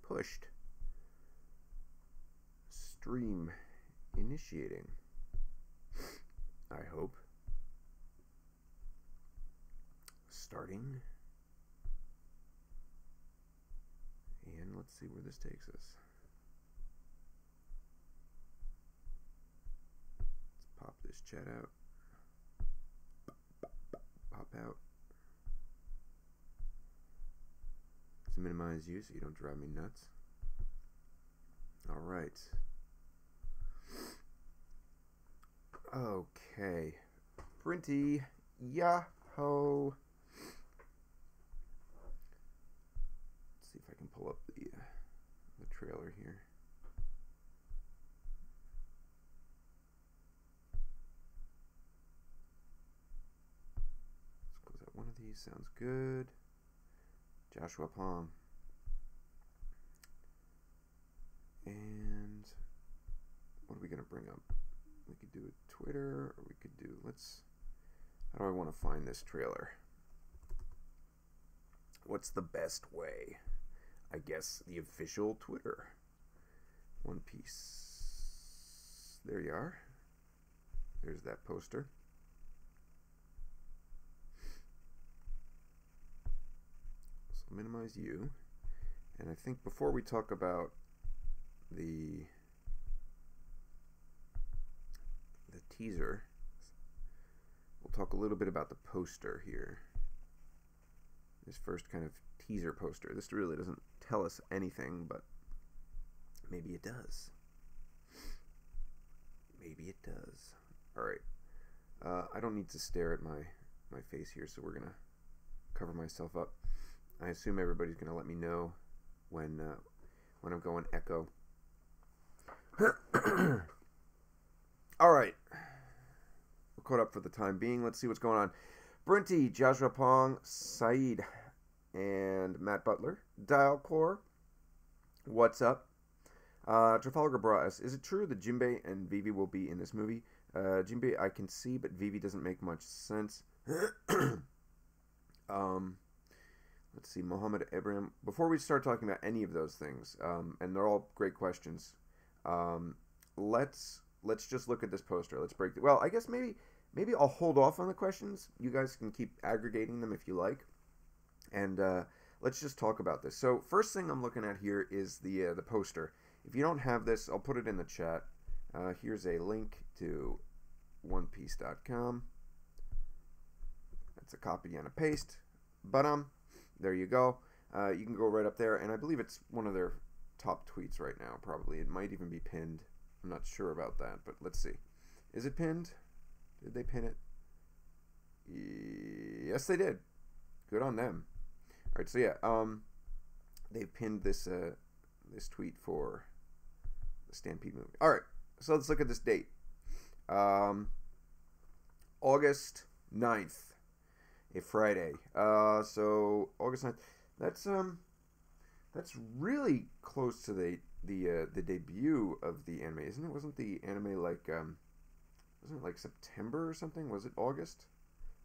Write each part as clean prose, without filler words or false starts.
pushed. Stream initiating. I hope. Starting. And let's see where this takes us. Let's pop this chat out. Pop out. Let's minimize you so you don't drive me nuts. All right. Okay. Printy. Yahoo. Let's see if I can pull up the trailer here. Let's close out one of these. Sounds good. Joshua Palm. And what are we going to bring up? We could do a Twitter, or we could do, how do I want to find this trailer? What's the best way? I guess the official Twitter. One Piece. There you are. There's that poster. So minimize you. And I think before we talk about the teaser, we'll talk a little bit about the poster here. This first kind of teaser poster. This really doesn't tell us anything, but maybe it does. Maybe it does. Alright. I don't need to stare at my face here, so we're going to cover myself up. I assume everybody's going to let me know when I'm going echo. Alright. We're caught up for the time being. Let's see what's going on. Brinty, Joshua Pong, Saeed, and Matt Butler. Dialcore, what's up? Trafalgar brought us. Is it true that Jinbei and Vivi will be in this movie? Jinbei I can see, but Vivi doesn't make much sense. Let's see, Mohammed Ibrahim. Before we start talking about any of those things, and they're all great questions, let's just look at this poster. Let's break it. Well, I guess maybe I'll hold off on the questions. You guys can keep aggregating them if you like. And let's just talk about this. So first thing I'm looking at here is the poster. If you don't have this, I'll put it in the chat. Here's a link to onepiece.com. That's a copy and a paste. But there you go. You can go right up there, and I believe it's one of their top tweets right now, probably. It might even be pinned. I'm not sure about that, but let's see. Is it pinned? Did they pin it? Yes, they did. Good on them. All right, so yeah, they've pinned this this tweet for the Stampede movie. All right, so let's look at this date. August 9th, a Friday. So August 9th. That's really close to the debut of the anime, isn't it? Wasn't the anime like wasn't it like September or something? Was it August?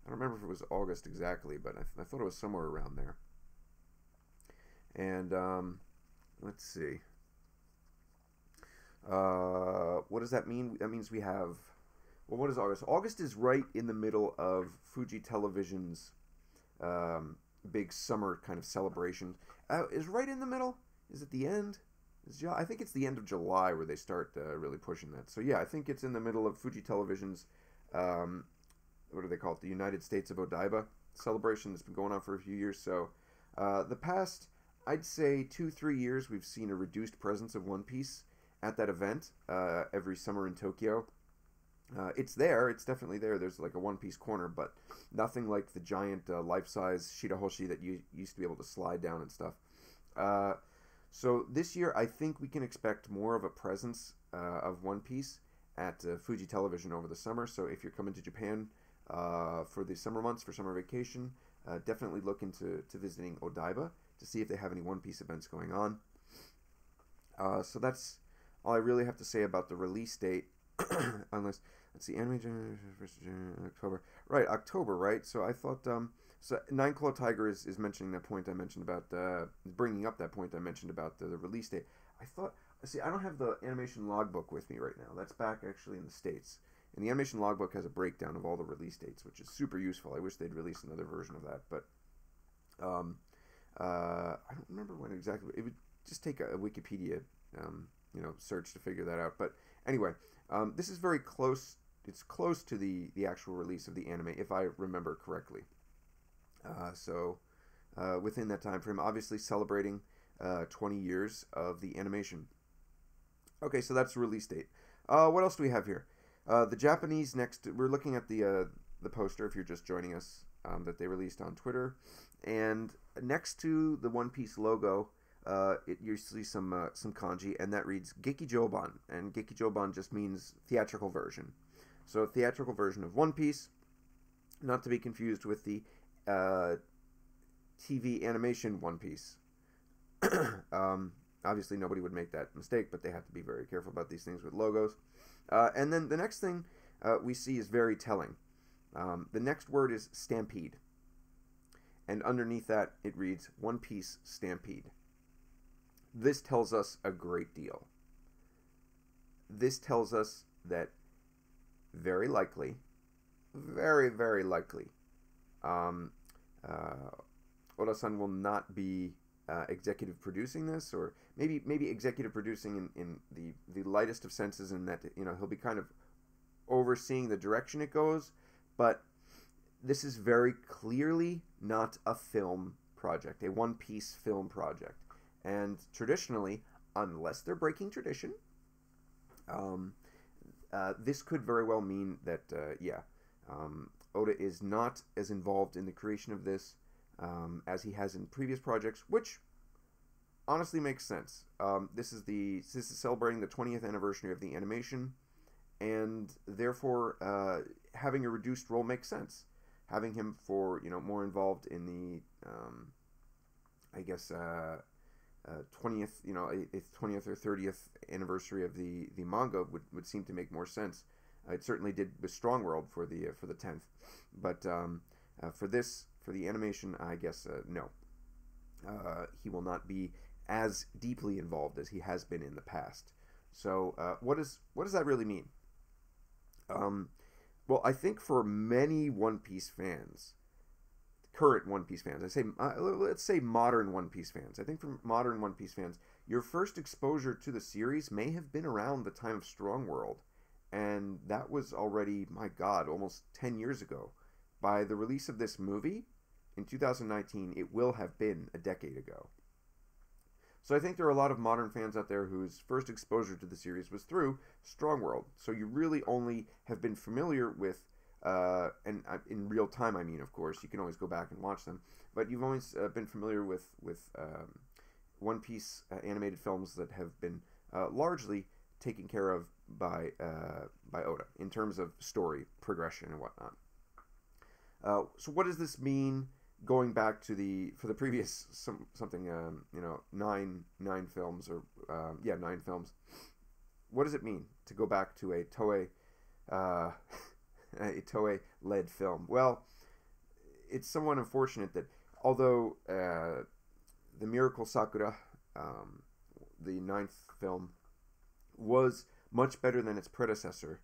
I don't remember if it was August exactly, but I thought it was somewhere around there. And let's see. What does that mean? That means we have. Well, what is August? August is right in the middle of Fuji Television's big summer kind of celebration. Is right in the middle? Is it the end? I think it's the end of July where they start really pushing that. So yeah, I think it's in the middle of Fuji Television's, what do they call it? The United States of Odaiba celebration that's been going on for a few years. So the past, I'd say 2-3 years, we've seen a reduced presence of One Piece at that event every summer in Tokyo. It's there. It's definitely there. There's like a One Piece corner, but nothing like the giant life-size Shirahoshi that you used to be able to slide down and stuff. So this year, I think we can expect more of a presence of One Piece at Fuji Television over the summer. So if you're coming to Japan for the summer months, for summer vacation, definitely look into visiting Odaiba to see if they have any One Piece events going on. So that's all I really have to say about the release date. Unless, let's see, anime October. Right, October, right? So I thought So Nine Claw Tiger is mentioning that point I mentioned about bringing up that point I mentioned about the release date. I thought, see, I don't have the animation logbook with me right now. That's back actually in the States. And the animation logbook has a breakdown of all the release dates, which is super useful. I wish they'd release another version of that, but I don't remember when exactly. It would just take a Wikipedia search to figure that out. But anyway, this is very close. It's close to the actual release of the anime, if I remember correctly. So within that time frame, obviously celebrating 20 years of the animation. Okay, so that's the release date. What else do we have here? The Japanese next. We're looking at the poster. If you're just joining us, that they released on Twitter, and next to the One Piece logo, you see some kanji, and that reads Gekijoban, and Gekijoban just means theatrical version. So a theatrical version of One Piece, not to be confused with the TV animation One Piece. Obviously, nobody would make that mistake, but they have to be very careful about these things with logos. And then the next thing we see is very telling. The next word is stampede. And underneath that, it reads One Piece Stampede. This tells us a great deal. This tells us that very likely, very, very likely, Oda-san will not be executive producing this, or maybe executive producing in the lightest of senses, in that he'll be kind of overseeing the direction it goes, but this is very clearly not a film project, a One Piece film project. And traditionally, unless they're breaking tradition, this could very well mean that Oda is not as involved in the creation of this as he has in previous projects, which honestly makes sense. This is celebrating the 20th anniversary of the animation, and therefore having a reduced role makes sense. Having him for more involved in the 20th 20th or 30th anniversary of the manga would seem to make more sense. It certainly did with Strong World for the 10th, but for the animation, I guess no. He will not be as deeply involved as he has been in the past. So what does that really mean? Well, I think for many One Piece fans, current One Piece fans, let's say modern One Piece fans. I think for modern One Piece fans, your first exposure to the series may have been around the time of Strong World, and that was already, my God, almost 10 years ago. By the release of this movie in 2019, it will have been a decade ago. So I think there are a lot of modern fans out there whose first exposure to the series was through Strong World. So you really only have been familiar with, and in real time, I mean, of course, you can always go back and watch them, but you've always been familiar with One Piece animated films that have been largely taken care of by Oda in terms of story progression and whatnot. So what does this mean? Going back to for the previous nine films, or 9 films. What does it mean to go back to a Toei led film? Well, it's somewhat unfortunate that although the Miracle Sakura, the 9th film, was much better than its predecessor,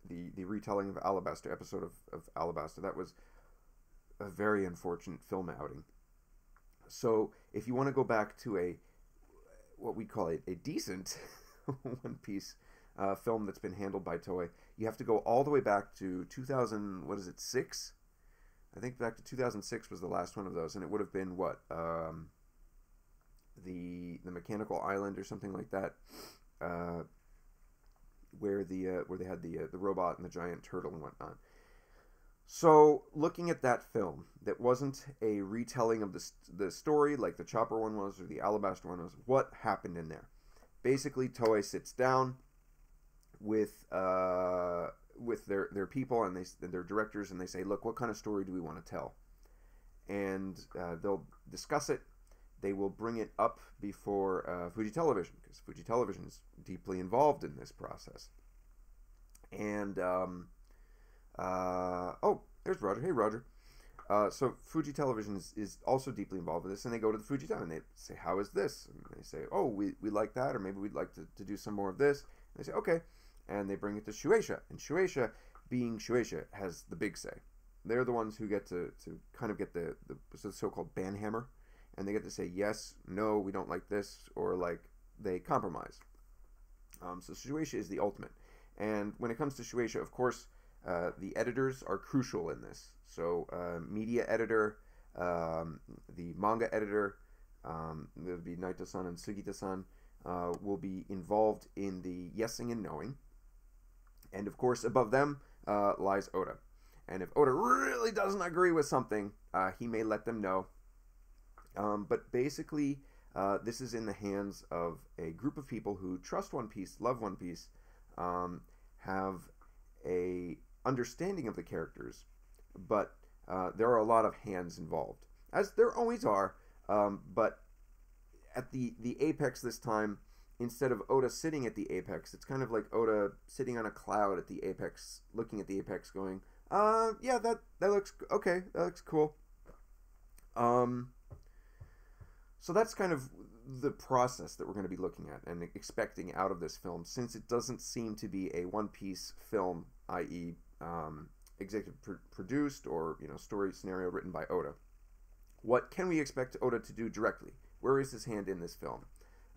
the retelling of Alabasta, episode of Alabasta, that was a very unfortunate film outing. So if you want to go back to what we call a decent One Piece film that's been handled by Toei, you have to go all the way back to 6? I think back to 2006 was the last one of those, and it would have been the Mechanical Island or something like that, where they had the robot and the giant turtle and whatnot. So looking at that film, that wasn't a retelling of the story like the Chopper one was or the Alabasta one was. What happened in there? Basically, Toei sits down with their people and their directors, and they say, look, what kind of story do we want to tell? And they'll discuss it. They will bring it up before Fuji Television, because Fuji Television is deeply involved in this process. And there's Roger. Hey, Roger. So Fuji Television is also deeply involved with this, and they go to the Fuji Television and they say, how is this? And they say, oh, we like that, or maybe we'd like to do some more of this. And they say, okay. And they bring it to Shueisha. And Shueisha, being Shueisha, has the big say. They're the ones who get to kind of get the so-called banhammer. And they get to say, yes, no, we don't like this, or like they compromise. So Shueisha is the ultimate. And when it comes to Shueisha, of course, the editors are crucial in this. So media editor, the manga editor, there'll be Naito-san and Sugita-san, will be involved in the yesing and knowing. And of course, above them lies Oda. And if Oda really doesn't agree with something, he may let them know. But basically, this is in the hands of a group of people who trust One Piece, love One Piece, have a understanding of the characters, but there are a lot of hands involved, as there always are. But at the apex this time, instead of Oda sitting at the apex, it's kind of like Oda sitting on a cloud at the apex, looking at the apex, going, yeah, that looks okay, that looks cool. So that's kind of the process that we're going to be looking at and expecting out of this film, since it doesn't seem to be a One Piece film, i.e., executive produced or story scenario written by Oda. What can we expect Oda to do directly? Where is his hand in this film?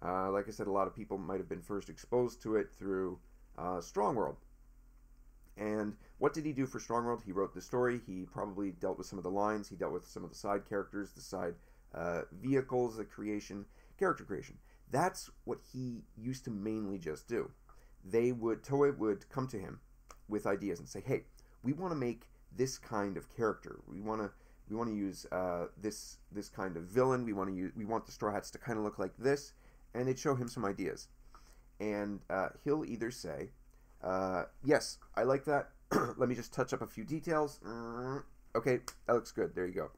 Like I said, a lot of people might have been first exposed to it through Strong World. And what did he do for Strong World? He wrote the story. He probably dealt with some of the lines. He dealt with some of the side characters, the side vehicles, the character creation. That's what he used to mainly just do. Toei would come to him with ideas and say, hey, we want to make this kind of character. We want to use this kind of villain. We want the Straw Hats to kind of look like this, and they'd show him some ideas, and he'll either say, yes, I like that. Let me just touch up a few details. Okay, that looks good. There you go.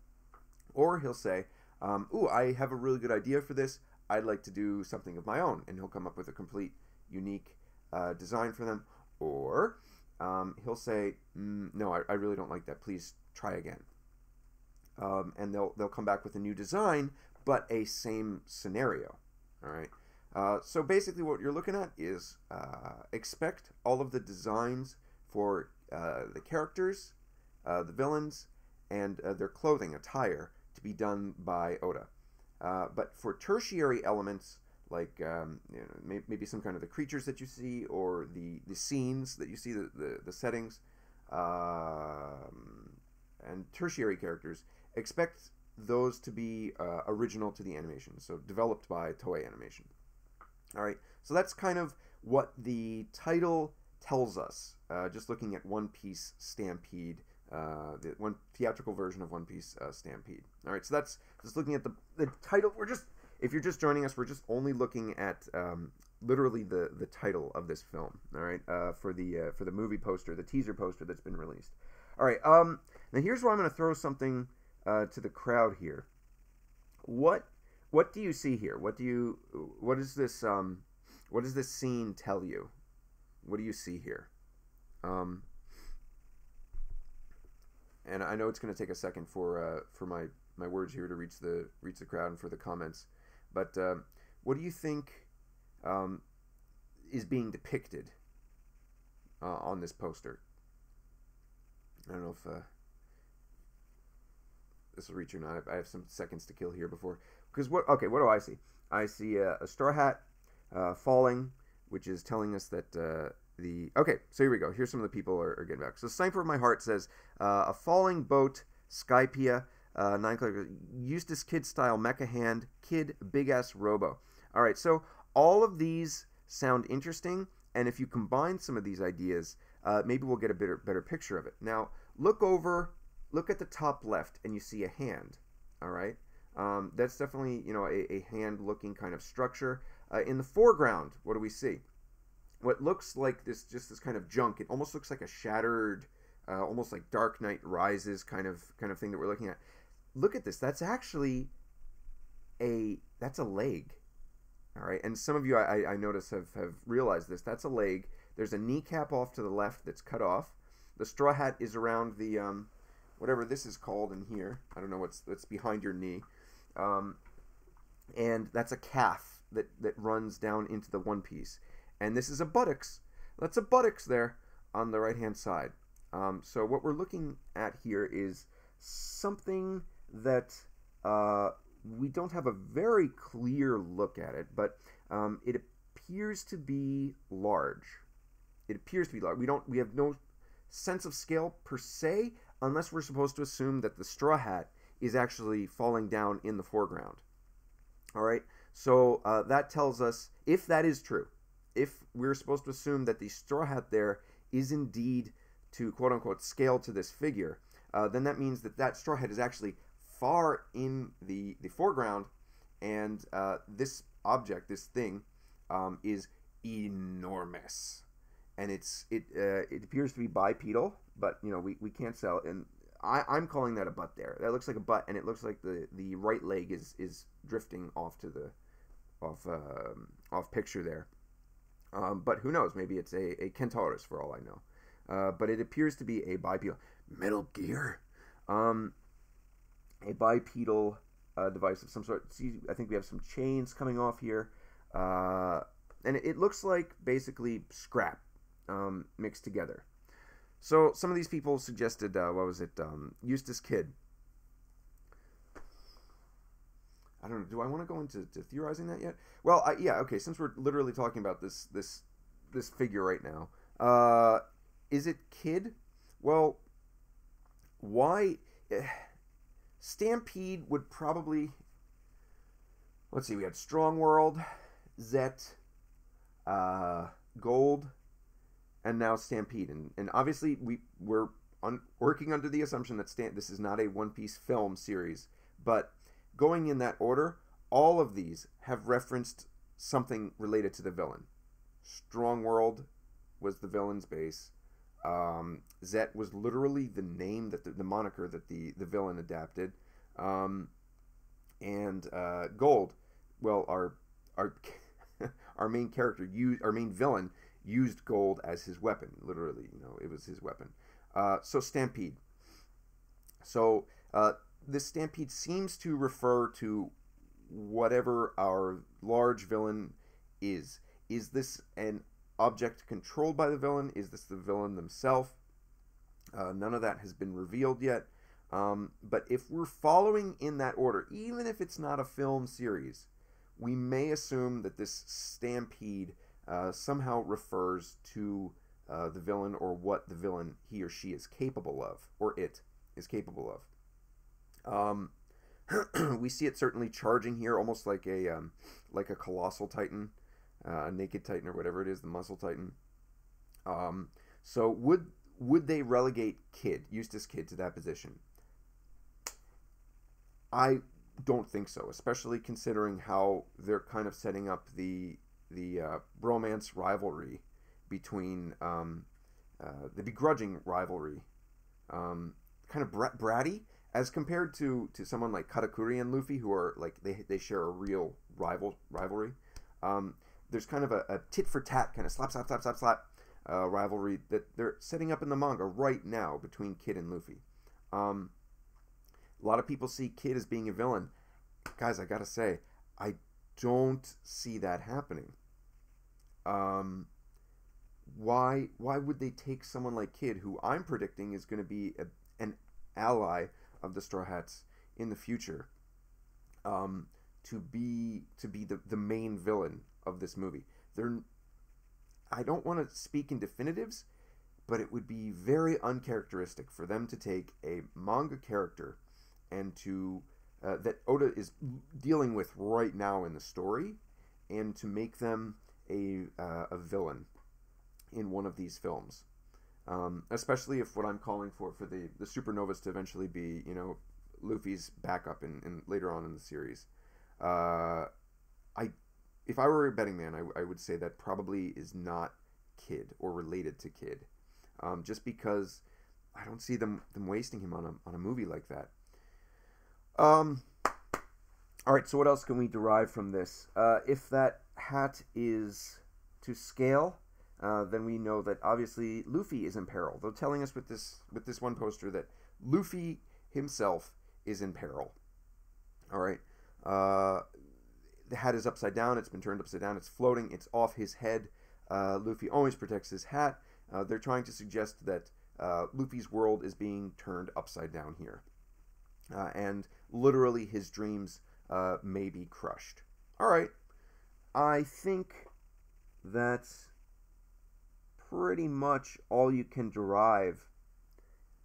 Or he'll say, ooh, I have a really good idea for this. I'd like to do something of my own, and he'll come up with a complete, unique design for them. Or he'll say, no, I really don't like that. Please try again. And they'll come back with a new design, but a same scenario. All right. So basically, what you're looking at is expect all of the designs for the characters, the villains, and their clothing, attire, to be done by Oda. But for tertiary elements, like maybe some kind of the creatures that you see, or the scenes that you see, the settings, and tertiary characters, expect those to be original to the animation, so developed by Toei Animation. All right, so that's kind of what the title tells us, just looking at One Piece Stampede, the one theatrical version of One Piece Stampede. All right, so that's just looking at the title. If you're just joining us, we're just only looking at literally the title of this film. All right, for the movie poster, the teaser poster that's been released. All right, now here's where I'm going to throw something to the crowd here. What do you see here? What does this scene tell you? What do you see here? And I know it's going to take a second for my words here to reach the crowd and for the comments, but what do you think is being depicted on this poster? I don't know if this will reach or not. I have some seconds to kill here before, because what do I see? I see a straw hat falling, which is telling us that okay, so here we go. Here's some of the people are getting back. So Sniper of My Heart says, a falling boat, Skypia, 9 click, Eustace Kid style mecha hand, Kid big ass robo. All right, so all of these sound interesting, and if you combine some of these ideas, maybe we'll get a better picture of it. Now, look at the top left, and you see a hand. All right, that's definitely a hand looking kind of structure. In the foreground, what do we see? What looks like this kind of junk. It almost looks like a shattered, almost like Dark Knight Rises kind of thing that we're looking at. Look at this. That's actually that's a leg. All right, and some of you I notice have realized this. That's a leg. There's a kneecap off to the left that's cut off. The straw hat is around the whatever this is called in here. I don't know what's behind your knee. And that's a calf that runs down into the one piece. And this is a buttocks. That's a buttocks there on the right-hand side. So what we're looking at here is something that we don't have a very clear look at it, but it appears to be large. It appears to be large. We have no sense of scale per se, unless we're supposed to assume that the straw hat is actually falling down in the foreground. All right, so that tells us, if that is true, if we're supposed to assume that the straw hat there is indeed to quote-unquote scale to this figure, then that means that straw hat is actually far in the foreground, and this object, this thing, is enormous. And it appears to be bipedal, but we can't sell it. And I'm calling that a butt there. That looks like a butt, and it looks like the right leg is drifting off to the off picture there. But who knows? Maybe it's a Kentaurus for all I know. But it appears to be a bipedal. Metal Gear, a bipedal device of some sort. See, I think we have some chains coming off here, and it looks like basically scrap mixed together. So some of these people suggested, what was it, Eustace Kid. I don't know, do I want to go into theorizing that yet? Well, yeah, okay, since we're literally talking about this figure right now, is it Kid? Well, why? Stampede would probably, let's see, we had Strong World, Zet, Gold, and now Stampede. And obviously we're working under the assumption that this is not a One Piece film series, but going in that order, all of these have referenced something related to the villain. Strong World was the villain's base. Zet was literally the name, that the moniker that the villain adapted. And Gold, well, our our main character, our main villain, used gold as his weapon. Literally, it was his weapon. So Stampede. So this Stampede seems to refer to whatever our large villain is. Is this an object controlled by the villain? Is this the villain themselves? None of that has been revealed yet. But if we're following in that order, even if it's not a film series, we may assume that this Stampede somehow refers to the villain, or what the villain, he or she, is capable of, or it is capable of. We see it certainly charging here, almost like a colossal titan, a naked titan, or whatever it is, the muscle titan. So would they relegate Eustace Kid, to that position? I don't think so, especially considering how they're kind of setting up the bromance rivalry between the begrudging rivalry, kind of bratty, as compared to someone like Katakuri and Luffy, who are like they share a real rivalry. There's kind of a tit for tat, kind of slap rivalry that they're setting up in the manga right now between Kid and Luffy. A lot of people see Kid as being a villain. Guys, I gotta say, I don't see that happening. Why would they take someone like Kid, who I'm predicting is going to be an ally of the Straw Hats in the future, to be the main villain of this movie? I don't want to speak in definitives, but it would be very uncharacteristic for them to take a manga character and to that Oda is dealing with right now in the story, and to make them a villain in one of these films, especially if what I'm calling for the supernovas to eventually be, Luffy's backup in later on in the series. If I were a betting man, I would say that probably is not Kid or related to Kid, just because I don't see them wasting him on a movie like that. All right, so what else can we derive from this? If that hat is to scale, then we know that obviously Luffy is in peril. They're telling us with this one poster that Luffy himself is in peril. All right. The hat is upside down. It's been turned upside down. It's floating. It's off his head. Luffy always protects his hat. They're trying to suggest that Luffy's world is being turned upside down here. And literally his dreams may be crushed. All right. I think that's pretty much all you can derive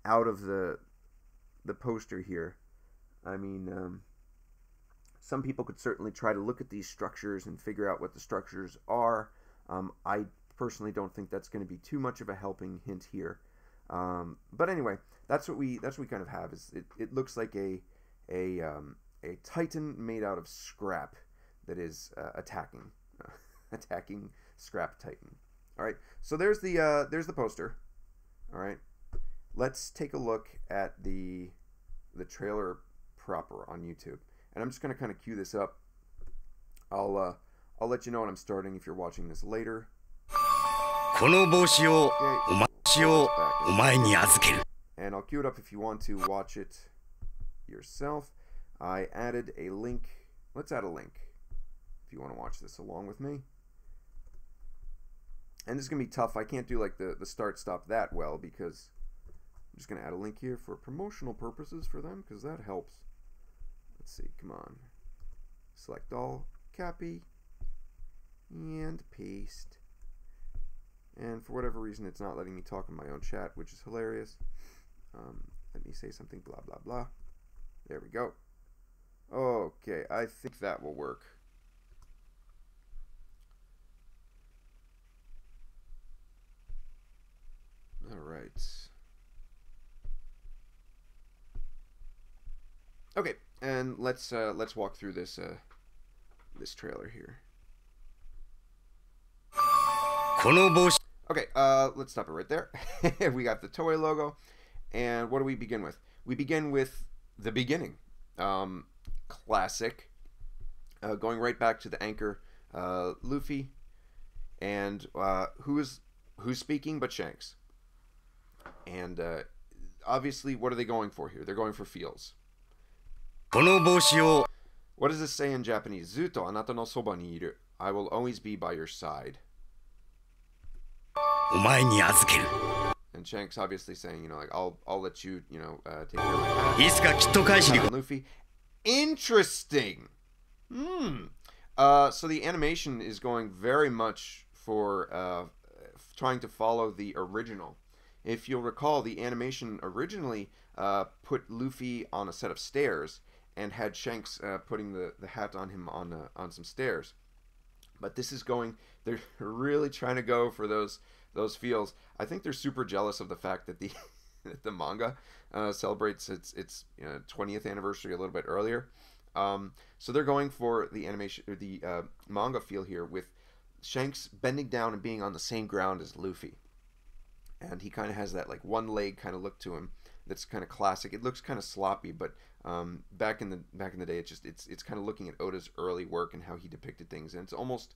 out of the poster here. I mean, some people could certainly try to look at these structures and figure out what the structures are. I personally don't think that's going to be too much of a helping hint here. But anyway, that's what we kind of have. Is it looks like a Titan made out of scrap that is attacking Scrap Titan. All right, so there's the poster. All right, let's take a look at the trailer proper on YouTube, and I'm just going to kind of cue this up. I'll let you know when I'm starting if you're watching this later. And I'll cue it up if you want to watch it yourself. I added a link. Let's add a link if you want to watch this along with me. And this is going to be tough. I can't do like the start stop that well because I'm just going to add a link here for promotional purposes for them because that helps. Let's see. Come on. Select all. Copy. And paste. And for whatever reason, it's not letting me talk in my own chat, which is hilarious. Let me say something, blah, blah, blah. There we go. Okay, I think that will work. All right. Okay, and let's walk through this this trailer here. Okay, let's stop it right there. We got the Toei logo, and what do we begin with? We begin with the beginning. Classic. Going right back to the anchor, Luffy, and who's speaking but Shanks. And obviously, what are they going for here? They're going for feels. What does this say in Japanese? Zuto anata no soba ni iru. I will always be by your side. And Shanks obviously saying, you know, like I'll let you, you know, take care of my hat. Luffy. Interesting. So the animation is going very much for trying to follow the original. If you'll recall, the animation originally put Luffy on a set of stairs and had Shanks putting the hat on him on some stairs. But this is going, they're really trying to go for those feels. I think they're super jealous of the fact that the manga celebrates its 20th anniversary a little bit earlier. So they're going for the animation, or the manga feel here, with Shanks bending down and being on the same ground as Luffy, and he kind of has that like one leg kind of look to him. That's kind of classic. It looks kind of sloppy, but back in the day, it's kind of looking at Oda's early work and how he depicted things, and it's almost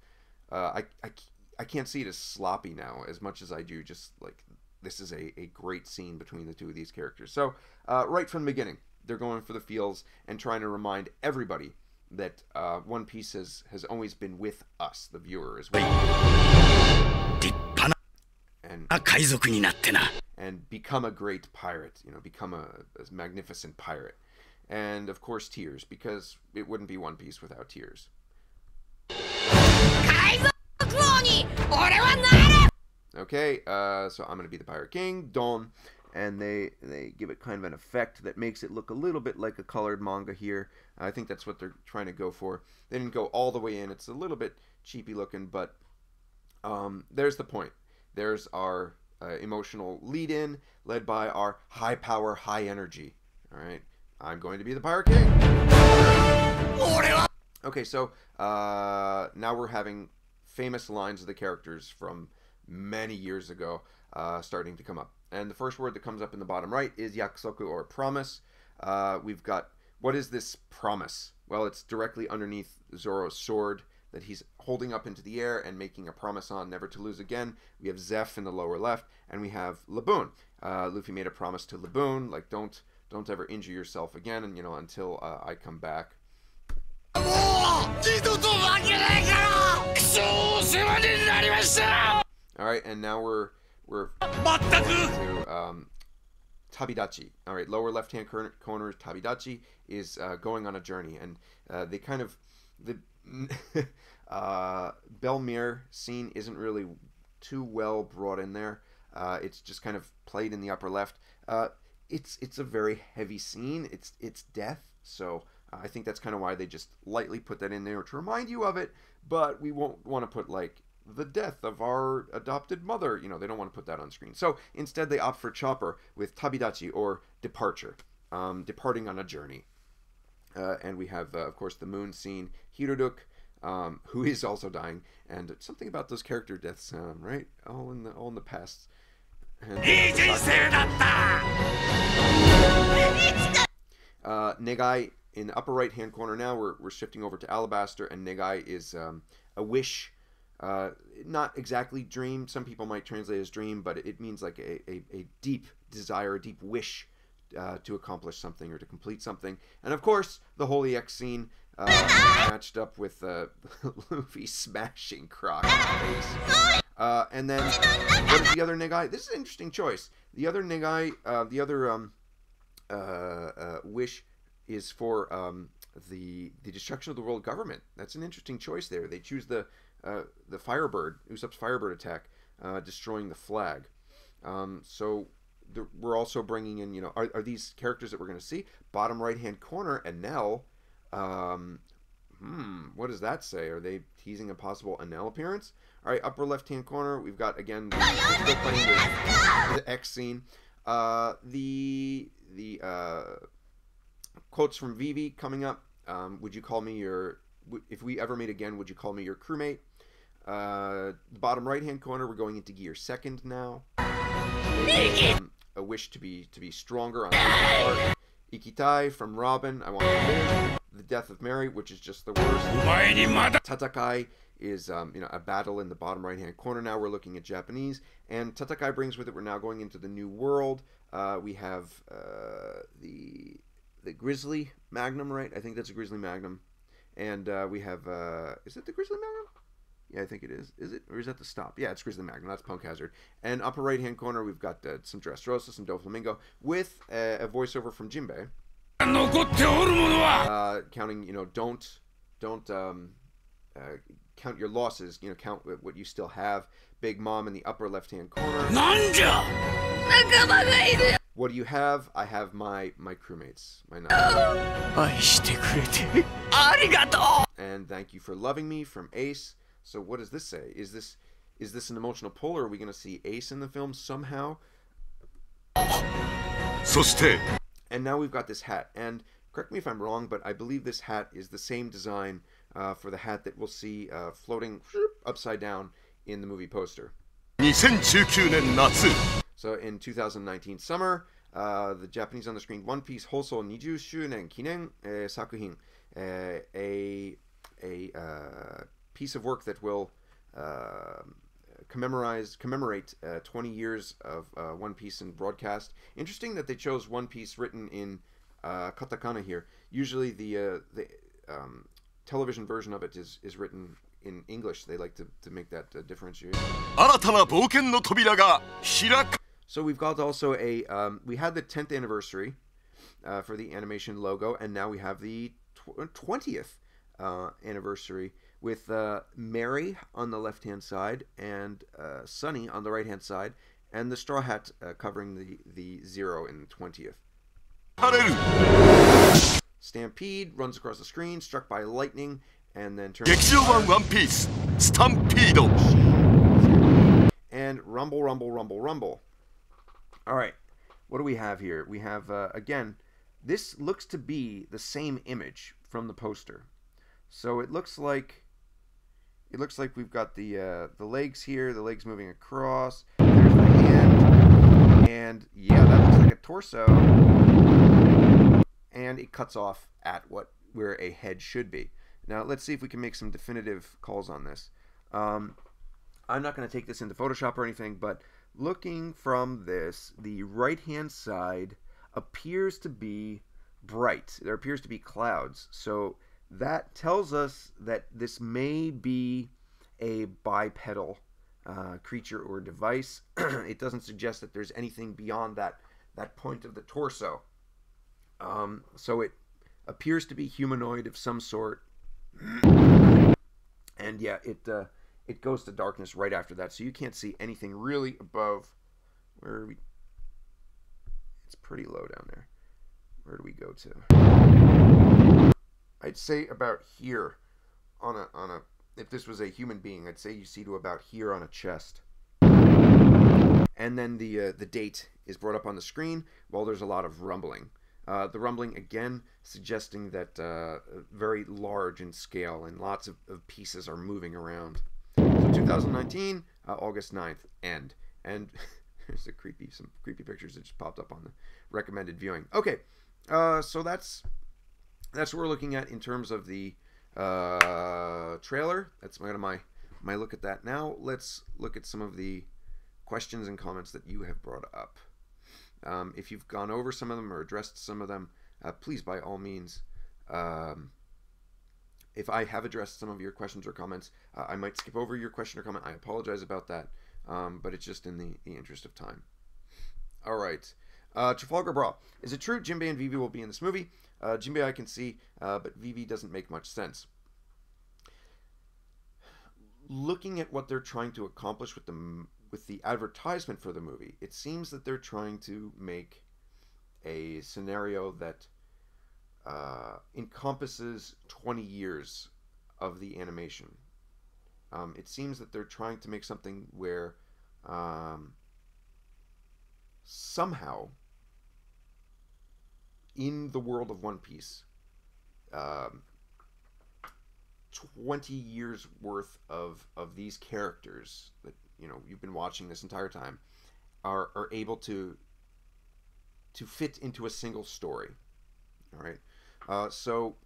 I can't see it as sloppy now as much as I do just like this is a great scene between the two of these characters. So right from the beginning, they're going for the feels and trying to remind everybody that One Piece has always been with us, the viewer, as well. And become a great pirate, you know, become a magnificent pirate. And of course tears, because it wouldn't be One Piece without tears. Okay, so I'm gonna be the Pirate King, Don, and they give it kind of an effect that makes it look a little bit like a colored manga here. I think that's what they're trying to go for. They didn't go all the way in. It's a little bit cheapy looking, but there's the point. There's our emotional lead-in, led by our high power, high energy. All right, I'm going to be the Pirate King. Okay, so now we're having famous lines of the characters from many years ago starting to come up. And the first word that comes up in the bottom right is yakusoku, or promise. We've got, what is this promise? Well, it's directly underneath Zoro's sword. that he's holding up into the air and making a promise on never to lose again. We have Zeph in the lower left, and we have Laboon. Luffy made a promise to Laboon, like don't ever injure yourself again, and until I come back. All right, and now we're to Tabidachi. All right, lower left-hand corner, Tabidachi is going on a journey, and they kind of the Belmere scene isn't really too well brought in there. It's just kind of played in the upper left. It's a very heavy scene. It's death, so I think that's kind of why they just lightly put that in there to remind you of it. But we won't want to put like the death of our adopted mother. They don't want to put that on screen. So instead they opt for Chopper with Tabidachi, or departure, departing on a journey. And we have, of course, the moon scene, Hiruduk, who is also dying, and something about those character deaths, right? All in the past. And, Negai in the upper right-hand corner now. We're shifting over to Alabaster, and Negai is a wish. Not exactly dream. Some people might translate as dream, but it means like a deep desire, a deep wish to accomplish something or to complete something. And of course, the Holy X scene matched up with Luffy smashing Croc in the face. And then, what is the other Negai? This is an interesting choice. The other Negai, the other wish is for the destruction of the world government. That's an interesting choice there. They choose the Firebird, Usopp's Firebird attack, destroying the flag. So we're also bringing in, are these characters that we're going to see? Bottom right-hand corner, Enel. What does that say? Are they teasing a possible Enel appearance? All right, upper left-hand corner, we've got, again, we're still playing the X scene. The quotes from Vivi coming up. Would you call me your... If we ever meet again, would you call me your crewmate? Bottom right-hand corner, we're going into Gear Second now. A wish to be stronger on the part. Ikitai from Robin, I want to live. The death of Mary, which is just the worst. Tatakai is a battle in the bottom right-hand corner. Now we're looking at Japanese, and Tatakai brings with it, we're now going into the new world. We have the Grizzly Magnum, right? I think that's a Grizzly Magnum. And we have, is it the Grizzly Magnum? Yeah, I think it is. Is it? Or is that the stop? Yeah, it's Grizzly Magnum. That's Punk Hazard. And upper right-hand corner, we've got some Dressrosa, some Doflamingo, with a voiceover from Jinbei. Counting, don't count your losses, count what you still have. Big Mom in the upper left-hand corner. What do you have? I have my crewmates. My and thank you for loving me from Ace. So what does this say? Is this an emotional pull, or are we going to see Ace in the film somehow? And now we've got this hat. And correct me if I'm wrong, but I believe this hat is the same design for the hat that we'll see floating upside down in the movie poster. So in 2019 summer, the Japanese on the screen, One Piece Hoso 20 Shunen Kinen Sakuhin, a piece of work that will commemorate 20 years of One Piece in broadcast. Interesting that they chose One Piece written in katakana here. Usually the television version of it is written in English. They like to make that differentiation. So we've got also we had the 10th anniversary for the animation logo, and now we have the 20th anniversary with Mary on the left-hand side and Sunny on the right-hand side, and the Straw Hat covering the 0 in the 20th. Stampede runs across the screen, struck by lightning, and then turns One Piece STAMPEDE. And rumble, rumble, rumble, rumble. All right, what do we have here? We have again, this looks to be the same image from the poster. So it looks like we've got the legs here, the legs moving across. There's the hand, and yeah, that looks like a torso. And it cuts off at where a head should be. Now, let's see if we can make some definitive calls on this. I'm not going to take this into Photoshop or anything, but looking from this, the right-hand side appears to be bright. There appears to be clouds. So that tells us that this may be a bipedal creature or device. It doesn't suggest that there's anything beyond that point of the torso. So it appears to be humanoid of some sort. And yeah, it goes to darkness right after that, so you can't see anything really above where we. It's pretty low down there. Where do we go to? I'd say about here on a. If this was a human being, I'd say you see to about here on a chest. And then the date is brought up on the screen while there's a lot of rumbling. The rumbling, again, suggesting that very large in scale and lots of pieces are moving around. So 2019, August 9th, end. And there's some creepy pictures that just popped up on the recommended viewing. Okay, so that's what we're looking at in terms of the trailer. That's my look at that. Now let's look at some of the questions and comments that you have brought up. If you've gone over some of them or addressed some of them, please, by all means, if I have addressed some of your questions or comments, I might skip over your question or comment. I apologize about that, but it's just in the interest of time. All right. Trafalgar Brawl. Is it true Jinbei and Vivi will be in this movie? Jinbei I can see, but Vivi doesn't make much sense. Looking at what they're trying to accomplish with the advertisement for the movie, it seems that they're trying to make a scenario that encompasses 20 years of the animation. It seems that they're trying to make something where somehow in the world of One Piece, 20 years worth of these characters that you've been watching this entire time are able to fit into a single story. All right, so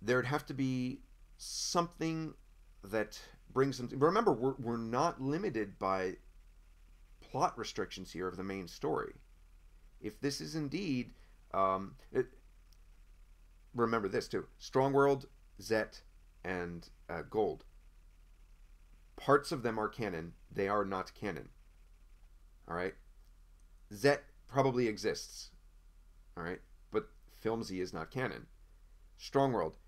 there'd have to be something that brings them to, remember, we're not limited by plot restrictions here of the main story. If this is indeed remember this too, Strong World, Zet, and Gold, parts of them are canon. They are not canon. All right. Zet probably exists. All right, but Film Z is not canon. Strong World,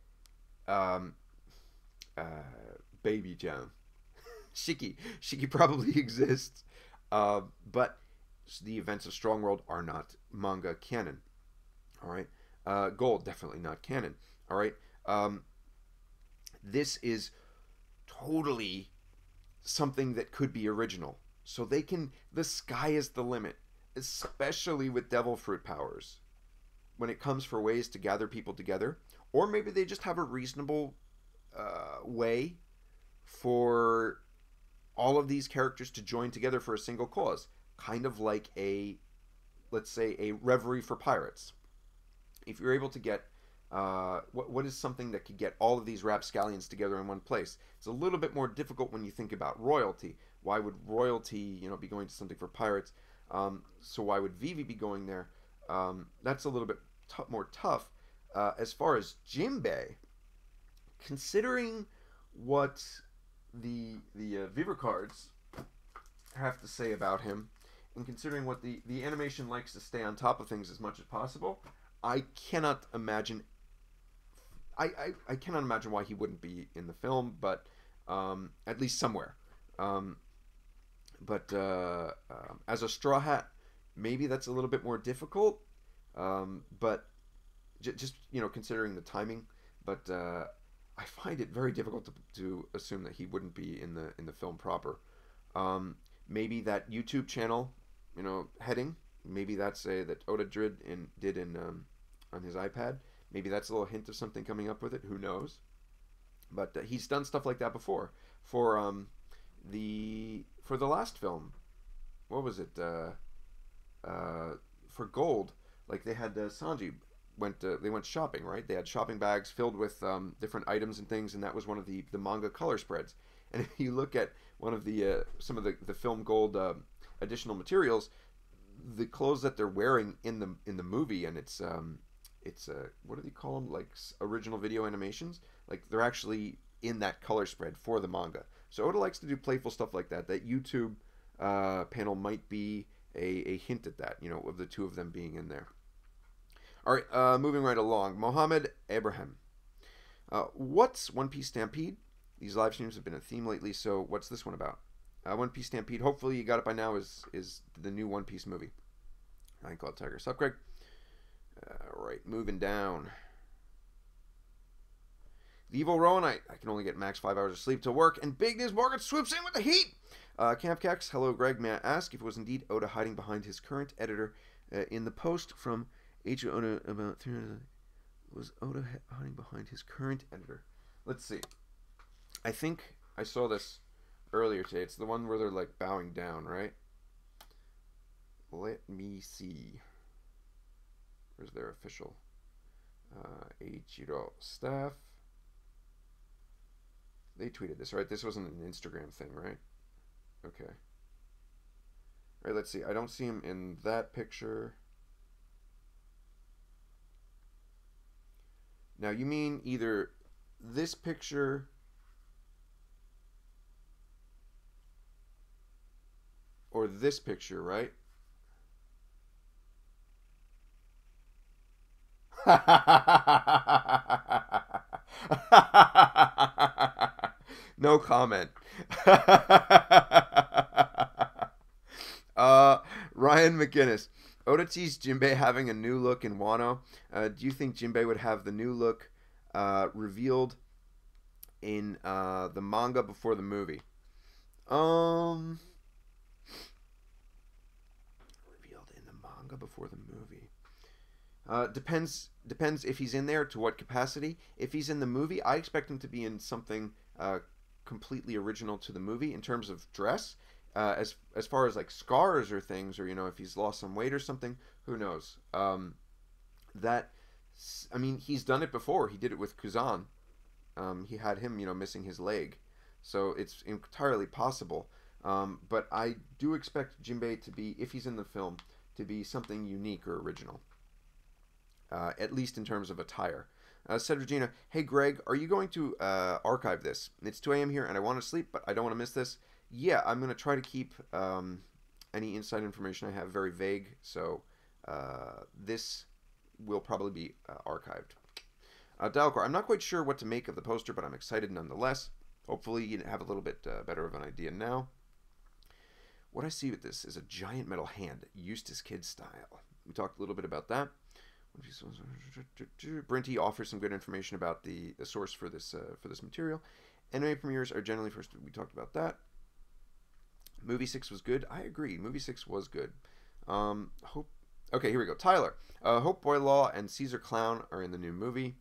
Baby Jam, Shiki probably exists, but the events of Strong World are not manga canon. All right. Gold, definitely not canon. All right. This is totally something that could be original. So the sky is the limit, especially with devil fruit powers. When it comes for ways to gather people together, or maybe they just have a reasonable way for all of these characters to join together for a single cause. Kind of like let's say, a reverie for pirates. If you're able to get, what is something that could get all of these rapscallions together in one place? It's a little bit more difficult when you think about royalty. Why would royalty, be going to something for pirates? So why would Vivi be going there? That's a little bit more tough. As far as Jinbei, considering what the Viva cards have to say about him, and considering what the animation likes to stay on top of things as much as possible, I cannot imagine. I cannot imagine why he wouldn't be in the film, but at least somewhere. But as a Straw Hat, maybe that's a little bit more difficult. But just considering the timing, but I find it very difficult to assume that he wouldn't be in the film proper. Maybe that YouTube channel, heading. Maybe that's that Oda did on his iPad. Maybe that's a little hint of something coming up with it. Who knows? But he's done stuff like that before. For the last film, what was it? For Gold, like they had Sanji went shopping, right? They had shopping bags filled with different items and things, and that was one of the manga color spreads. And if you look at one of the some of the film gold additional materials, the clothes that they're wearing in the movie, and it's what do they call them, like original video animations, like they're actually in that color spread for the manga. So Oda likes to do playful stuff like that. That YouTube panel might be a hint at that, you know, of the two of them being in there. All right, moving right along. Mohammed Abraham. What's One Piece Stampede? These live streams have been a theme lately, so what's this one about? One Piece Stampede, hopefully you got it by now, is the new One Piece movie. I call it Tiger. Sup, Greg? All right, moving down. The Evil Rowan, I can only get max 5 hours of sleep to work, and Big News Morgan swoops in with the heat! Camp Cax, hello Greg, may I ask if it was indeed Oda hiding behind his current editor in the post from H. Oda about 300... Was Oda hiding behind his current editor? Let's see. I think I saw this earlier today. It's the one where they're like bowing down, right? Let me see. Where's their official? Eiichiro staff. They tweeted this, right? This wasn't an Instagram thing, right? Okay. All right, let's see. I don't see him in that picture. Now, you mean either this picture or this picture, right? No comment. Ryan McGinnis. Oda teased Jinbei having a new look in Wano. Do you think Jinbei would have the new look revealed in the manga before the movie? Revealed in the manga before the movie. Depends if he's in there, to what capacity. If he's in the movie, I expect him to be in something completely original to the movie in terms of dress. As far as like scars or things, or you know, if he's lost some weight or something, who knows? I mean, he's done it before. He did it with Kuzan. He had him, you know, missing his leg, so it's entirely possible. But I do expect Jinbei to be, if he's in the film, to be something unique or original. At least in terms of attire. Said Regina, hey Greg, are you going to archive this? It's 2 a.m. here and I want to sleep, but I don't want to miss this. Yeah, I'm going to try to keep any inside information I have very vague, so this will probably be archived. Dalcor, I'm not quite sure what to make of the poster, but I'm excited nonetheless. Hopefully you have a little bit better of an idea now. What I see with this is a giant metal hand, Eustace Kid style. We talked a little bit about that. Brinty offers some good information about the source for this material. Anime premieres are generally first. We talked about that. Movie 6 was good. I agree. Movie 6 was good. Hope. Okay, here we go. Tyler. Hope Boy Law and Caesar Clown are in the new movie.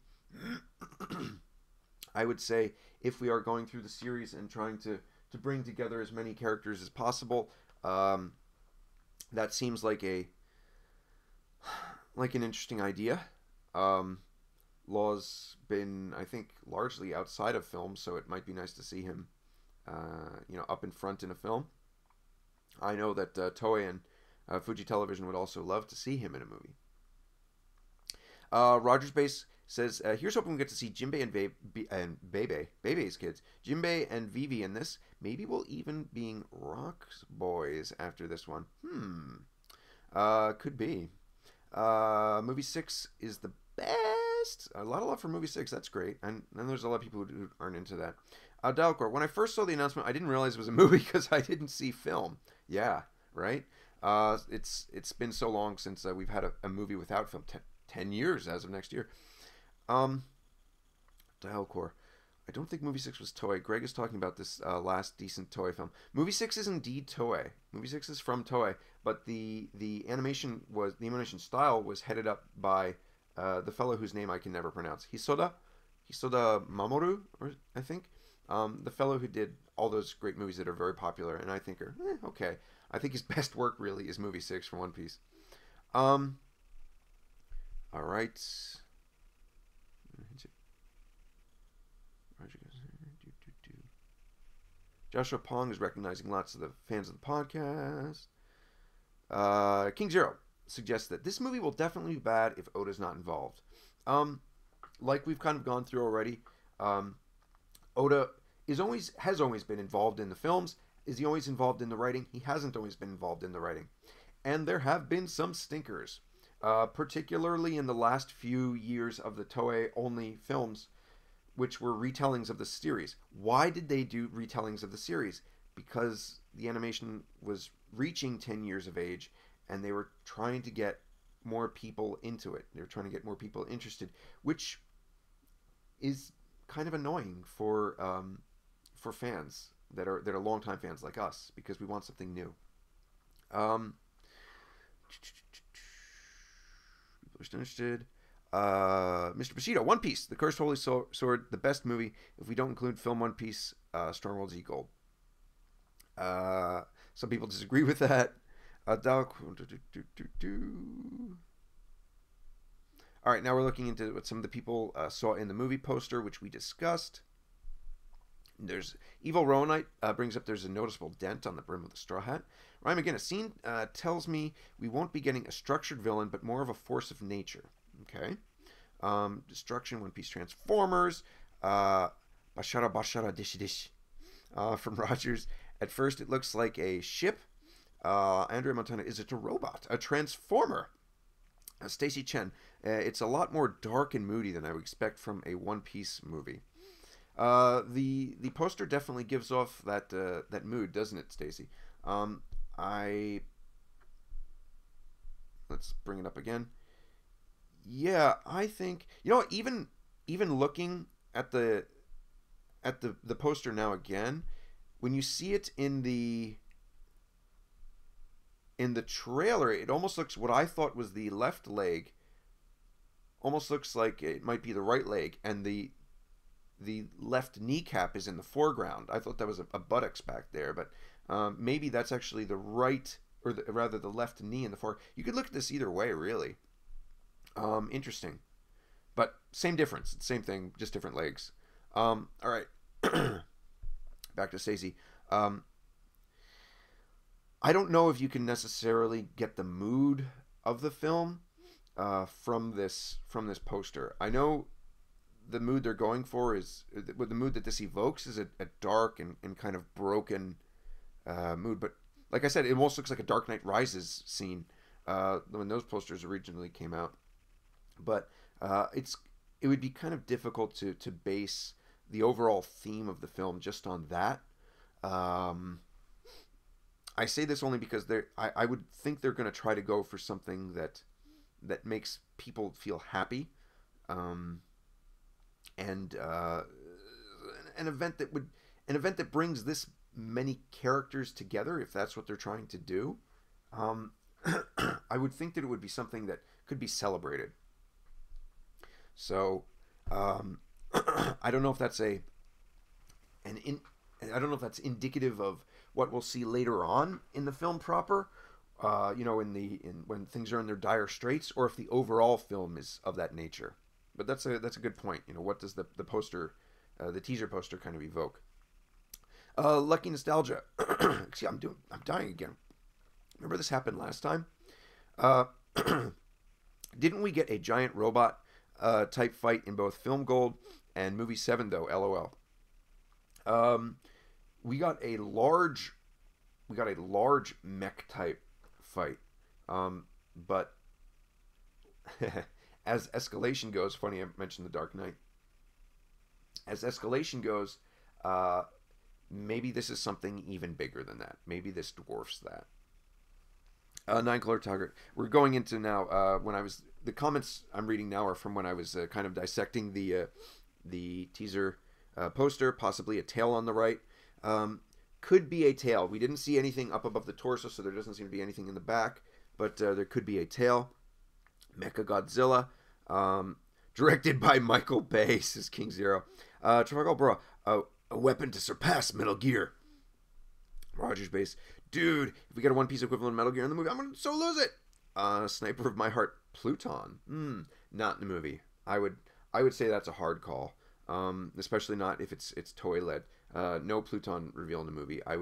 I would say if we are going through the series and trying to bring together as many characters as possible, that seems like an interesting idea. Law's been, I think, largely outside of film, so it might be nice to see him, you know, up in front in a film. I know that Toei and Fuji Television would also love to see him in a movie. Rogers Base says, here's hoping we get to see Jinbei and Bebe's kids. Jinbei and Vivi in this. Maybe we'll even being Rock's boys after this one. Could be. Movie 6 is the best. A lot of love for movie 6. That's great. And then there's a lot of people who aren't into that. Dalcor, when I first saw the announcement, I didn't realize it was a movie because I didn't see film. Yeah, right? It's been so long since we've had a movie without film. 10 years as of next year. Dalcor, I don't think movie 6 was Toei. Greg is talking about this last decent Toei film. Movie 6 is indeed Toei. Movie 6 is from Toei, but the animation style was headed up by the fellow whose name I can never pronounce. Hisoda Mamoru, or I think. The fellow who did all those great movies that are very popular and I think are okay. I think his best work really is movie 6 for One Piece. All right. Joshua Pong is recognizing lots of the fans of the podcast. King Zero suggests that this movie will definitely be bad if Oda's not involved. Like we've kind of gone through already, Oda has always been involved in the films. Is he always involved in the writing? He hasn't always been involved in the writing. And there have been some stinkers, particularly in the last few years of the Toei-only films, which were retellings of the series. Why did they do retellings of the series? Because the animation was reaching 10 years of age, and they were trying to get more people into it. They were trying to get more people interested, which is kind of annoying for fans that are longtime fans like us, because we want something new. People are still interested. Mr. Bushido, One Piece, The Cursed Holy Sword, the best movie. If we don't include film One Piece, Stronghold Z Gold. Some people disagree with that. All right, now we're looking into what some of the people saw in the movie poster, which we discussed. There's Evil Rowanite brings up there's a noticeable dent on the brim of the straw hat. Rhyme again, a scene tells me we won't be getting a structured villain, but more of a force of nature. Okay. Destruction, One Piece Transformers. Bashara Bashara Dish Dish from Rogers. At first, it looks like a ship. Andrea Montana, is it a robot? A transformer. Stacy Chen, it's a lot more dark and moody than I would expect from a One Piece movie. The poster definitely gives off that that mood, doesn't it, Stacy? Let's bring it up again. Yeah, I think, you know what, even looking at the poster now again, when you see it in the trailer, it almost looks, what I thought was the left leg almost looks like it might be the right leg, and the left kneecap is in the foreground. I thought that was a buttocks back there, but maybe that's actually the right, or rather the left knee in the fore. You could look at this either way, really. Interesting, but same difference, same thing, just different legs. All right, back to Stacey. I don't know if you can necessarily get the mood of the film from this poster. I know the mood they're going for is, the mood that this evokes is a dark and kind of broken mood. But like I said, it almost looks like a Dark Knight Rises scene when those posters originally came out. But it would be kind of difficult to base the overall theme of the film just on that. I say this only because I would think they're going to try to go for something that makes people feel happy, and an event that brings this many characters together, if that's what they're trying to do. I would think that it would be something that could be celebrated. So I don't know if that's I don't know if that's indicative of what we'll see later on in the film proper, when things are in their dire straits, or if the overall film is of that nature. But that's a good point. What does the poster, the teaser poster, kind of evoke? Lucky Nostalgia. See, I'm dying again. Remember this happened last time? Didn't we get a giant robot type fight in both Film Gold and Movie 7 though? LOL. We got a large mech type fight, but as escalation goes, funny I mentioned the Dark Knight. As escalation goes, maybe this is something even bigger than that. Maybe this dwarfs that. Nine Color Target. We're going into now. The comments I'm reading now are from when I was kind of dissecting the teaser poster. Possibly a tail on the right. Could be a tail. We didn't see anything up above the torso, so there doesn't seem to be anything in the back. But there could be a tail. Mecha Godzilla. Directed by Michael Bay, says King Zero. Trafalgar Bro. A weapon to surpass Metal Gear. Rogers Base. Dude, if we get a One Piece equivalent of Metal Gear in the movie, I'm going to so lose it. Sniper of My Heart, Pluton. Not in the movie. I would say that's a hard call, especially not if it's Toei led. No Pluton reveal in the movie. I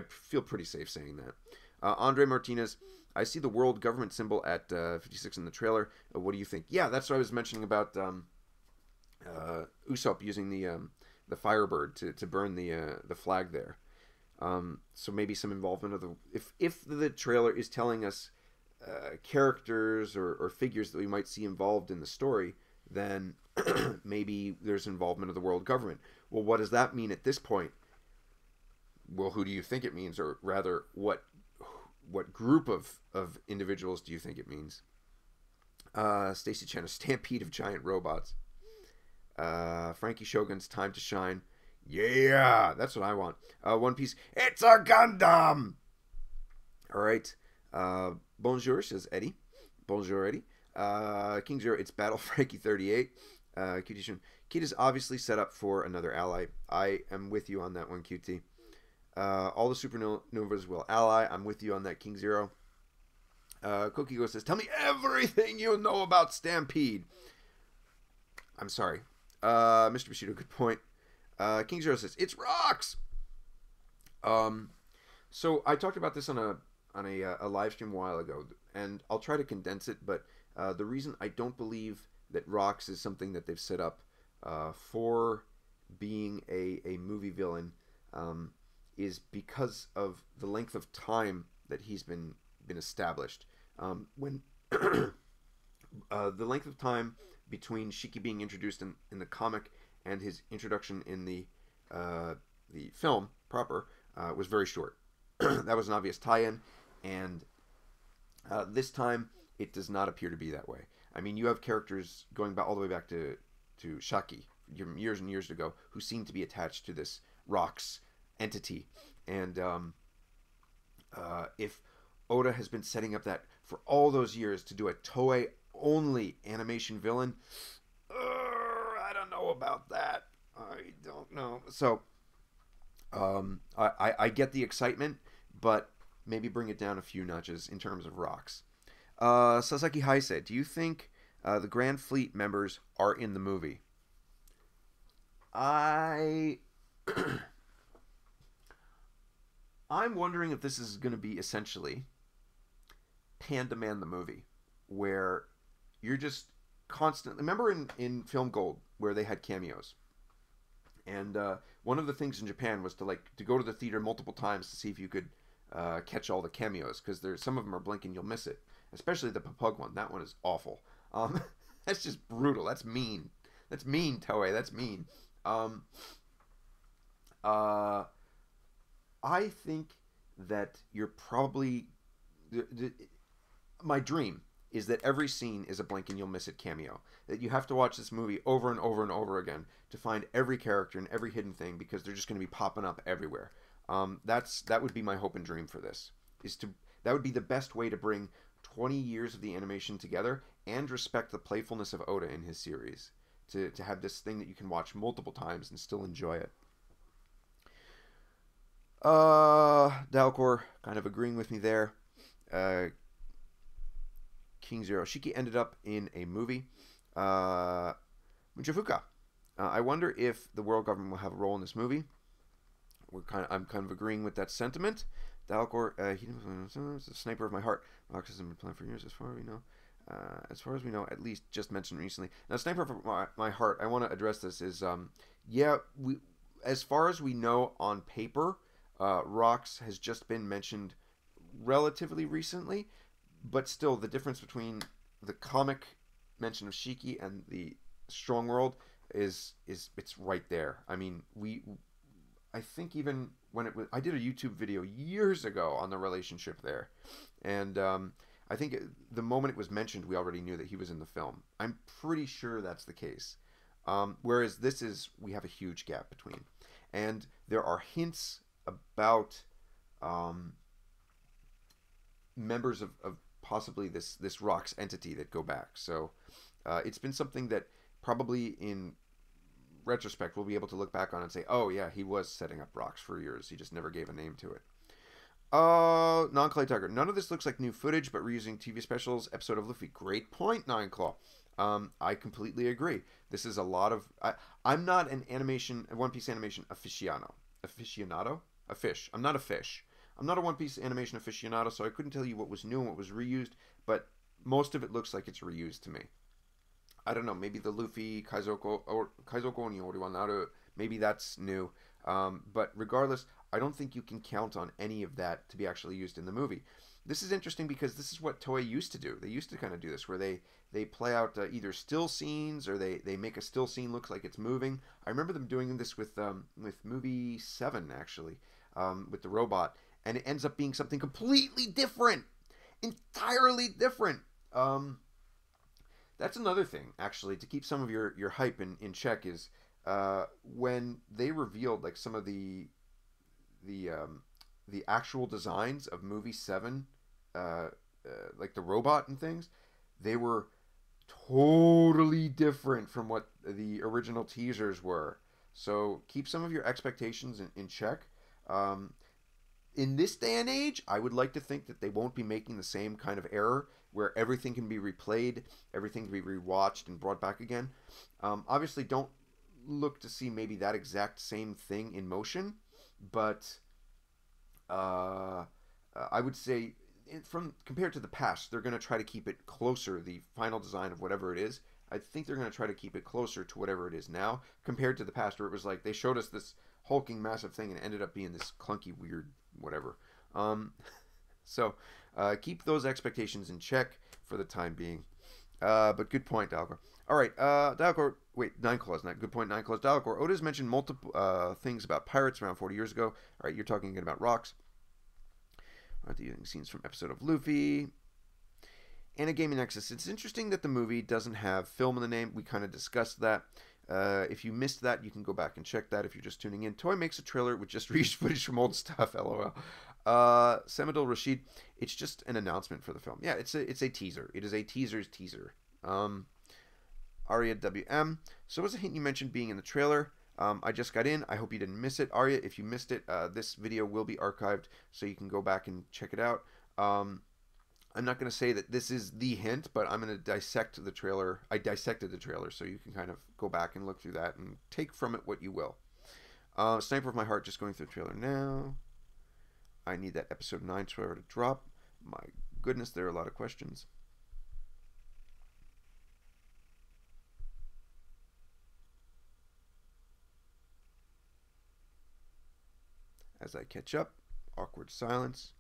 feel pretty safe saying that. Andre Martinez, I see the world government symbol at 56 in the trailer. What do you think? Yeah, that's what I was mentioning about Usopp using the Firebird to burn the flag there. So maybe some involvement of the if the trailer is telling us characters or figures that we might see involved in the story, then maybe there's involvement of the world government. Well, what does that mean at this point? Well, who do you think it means, or rather, what group of individuals do you think it means? Stacy Chen, a stampede of giant robots. Frankie Shogun's time to shine. Yeah, that's what I want. One Piece. It's a Gundam. All right. Bonjour, says Eddie. Bonjour, Eddie. King Zero. It's Battle Frankie 38. QT. Kid is obviously set up for another ally. I am with you on that one, QT. All the supernovas will ally. I'm with you on that, King Zero. Kokigo says, tell me everything you know about Stampede. I'm sorry. Mr. Bushido, good point. King Zero says, it's rocks! So I talked about this on a live stream a while ago, and I'll try to condense it, but the reason I don't believe that rocks is something that they've set up for being a movie villain is because of the length of time that he's been established. When the length of time between Shiki being introduced in the comic and his introduction in the film proper was very short. That was an obvious tie-in, and this time it does not appear to be that way. I mean, you have characters going back all the way back to Shaki years and years ago who seem to be attached to this rocks entity, and if Oda has been setting up that for all those years to do a Toei only animation villain, I don't know about that. I don't know. So I get the excitement, but maybe bring it down a few notches in terms of rocks. Sasaki Haise, do you think the Grand Fleet members are in the movie? I'm wondering if this is going to be essentially Panda Man the movie, where you're just constantly... Remember in Film Gold, where they had cameos? And one of the things in Japan was to go to the theater multiple times to see if you could catch all the cameos, because some of them are blink and you'll miss it. Especially the Papug one. That one is awful. That's just brutal. That's mean. That's mean, Toei. That's mean. I think that you're probably... my dream is that every scene is a blink and you'll miss it cameo. That you have to watch this movie over and over and over again to find every character and every hidden thing, because they're just going to be popping up everywhere. That would be my hope and dream for this. That would be the best way to bring 20 years of the animation together and respect the playfulness of Oda in his series. To have this thing that you can watch multiple times and still enjoy it. Dalcor kind of agreeing with me there. King Zero. Shiki ended up in a movie. Muchafuka. I wonder if the world government will have a role in this movie. I'm kind of agreeing with that sentiment. Dalcor, he was a sniper of my heart. Mox has been playing for years, as far as we know. As far as we know, at least just mentioned recently. Now, sniper of my heart. I want to address this. As far as we know on paper, Rox has just been mentioned relatively recently, but still, the difference between the comic mention of Shiki and the Strong World is it's right there. I mean, I think even when I did a YouTube video years ago on the relationship there, and I think the moment it was mentioned, we already knew that he was in the film. I'm pretty sure that's the case. Whereas we have a huge gap between, and there are hints about members of possibly this Rocks entity that go back. So it's been something that probably in retrospect we'll be able to look back on and say, oh yeah, he was setting up Rocks for years. He just never gave a name to it. Non-Clay Tiger. None of this looks like new footage, but reusing TV specials, episode of Luffy. Great point, Nine Claw. I completely agree. This is a lot of. I'm not an One Piece animation aficionado. Aficionado? A fish. I'm not a fish. I'm not a One Piece animation aficionado, so I couldn't tell you what was new and what was reused, but most of it looks like it's reused to me. I don't know, maybe the Luffy, Kaizoko, or Kaizoko ni Oriwanaru, maybe that's new. But regardless, I don't think you can count on any of that to be actually used in the movie. This is interesting because this is what Toei used to do. They used to kind of do this, where they play out either still scenes or they make a still scene look like it's moving. I remember them doing this with movie 7, actually, with the robot, and it ends up being something completely different, entirely different. That's another thing, actually, to keep some of your hype in check is when they revealed like some of the actual designs of movie 7, like the robot and things, they were totally different from what the original teasers were. So keep some of your expectations in check. In this day and age, I would like to think that they won't be making the same kind of error where everything can be replayed, everything can be rewatched and brought back again. Obviously, don't look to see maybe that exact same thing in motion, but I would say from compared to the past, they're going to try to keep it closer. The final design of whatever it is, I think they're going to try to keep it closer to whatever it is now compared to the past, where it was like they showed us this hulking massive thing and it ended up being this clunky weird whatever. So keep those expectations in check for the time being. But good point, Dalcor. All right, Dalcor. Wait, Nine Claws, not good point. Nine Claws, Dalcor. Oda's mentioned multiple things about pirates around 40 years ago. All right, you're talking again about rocks. All right, the scenes from episode of Luffy. And a Gaming Nexus. It's interesting that the movie doesn't have film in the name. We kind of discussed that. If you missed that, you can go back and check that if you're just tuning in. Toei makes a trailer with just reused footage from old stuff, lol. Semidul Rashid, it's just an announcement for the film. Yeah, it's a teaser. It is a teaser's teaser. Arya WM. So was a hint you mentioned being in the trailer. I just got in. I hope you didn't miss it. Arya, if you missed it, this video will be archived so you can go back and check it out. I'm not going to say that this is the hint, but I'm going to dissect the trailer. I dissected the trailer so you can kind of go back and look through that and take from it what you will. Sniper of My Heart, just going through the trailer now. I need that episode 9 trailer to drop. My goodness, there are a lot of questions. As I catch up, awkward silence.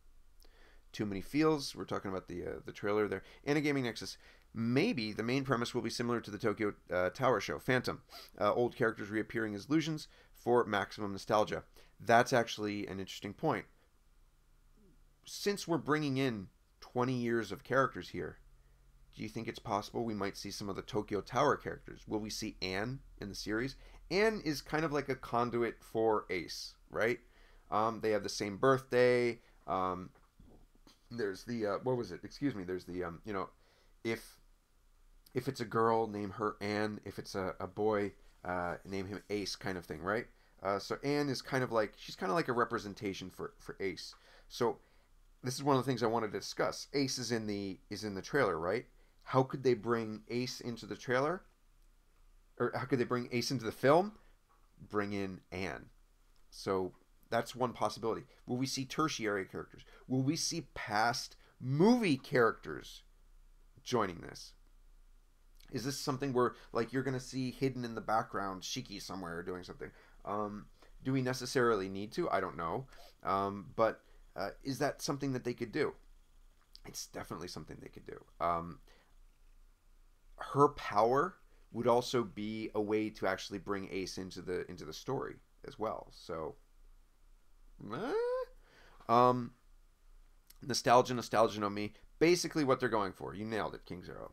Too many feels. We're talking about the trailer there. And a Gaming Nexus. Maybe the main premise will be similar to the Tokyo Tower show, Phantom. Old characters reappearing as illusions for maximum nostalgia. That's actually an interesting point. Since we're bringing in 20 years of characters here, do you think it's possible we might see some of the Tokyo Tower characters? Will we see Anne in the series? Anne is kind of like a conduit for Ace, right? They have the same birthday. There's the what was it? Excuse me. There's the if it's a girl, name her Anne. If it's a boy, name him Ace, kind of thing, right? So Anne is kind of like a representation for Ace. So this is one of the things I wanted to discuss. Ace is in the trailer, right? How could they bring Ace into the trailer? Or how could they bring Ace into the film? Bring in Anne. So that's one possibility. Will we see tertiary characters? Will we see past movie characters joining this? Is this something where, like, you're going to see hidden in the background Shiki somewhere doing something? Do we necessarily need to? I don't know. But is that something that they could do? It's definitely something they could do. Her power would also be a way to actually bring Ace into the story as well. So, nostalgia no me. Basically what they're going for. You nailed it, King Zero.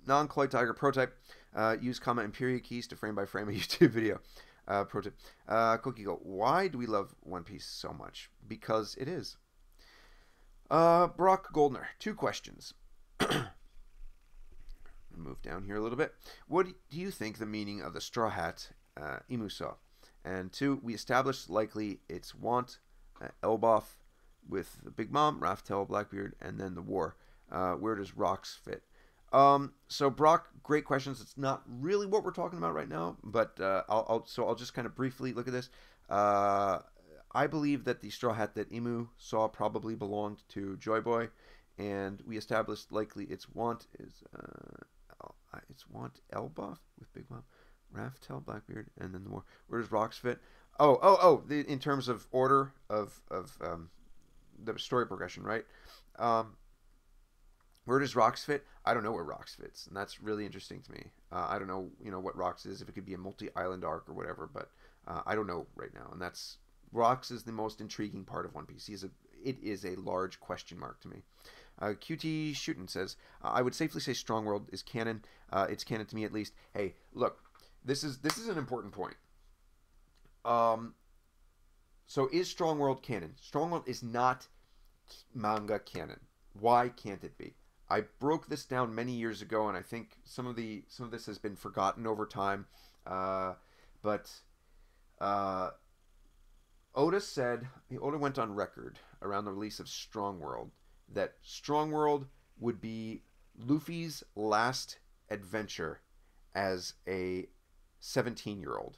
Non-Cloy Tiger Pro Type. Use comma and period keys to frame by frame a YouTube video. Pro tip. Cookie Go. Why do we love One Piece so much? Because it is. Brock Goldner. 2 questions. Move down here a little bit. What do you think the meaning of the straw hat Imu saw? And 2, we established likely it's want Elbaf with the Big Mom, Raftel, Blackbeard, and then the war. Where does Rocks fit? So Brock, great questions. It's not really what we're talking about right now, but I'll just kind of briefly look at this. I believe that the straw hat that Imu saw probably belonged to Joy Boy, and we established likely its want is Elbaf with Big Mom, Raftel, Blackbeard, and then the war. Where does Rocks fit? In terms of order of the story progression, right? Where does Rocks fit? I don't know where Rocks fits, and that's really interesting to me. I don't know, what Rocks is, if it could be a multi-island arc or whatever, but I don't know right now. And that's Rocks is the most intriguing part of One Piece. It is a large question mark to me. QT Shootin says, I would safely say Strong World is canon. It's canon to me, at least. Hey, look, this is an important point. So is Strong World canon? Strong World is not manga canon. Why can't it be? I broke this down many years ago, and I think some of this has been forgotten over time. But Oda went on record around the release of Strong World that Strong World would be Luffy's last adventure as a 17-year-old.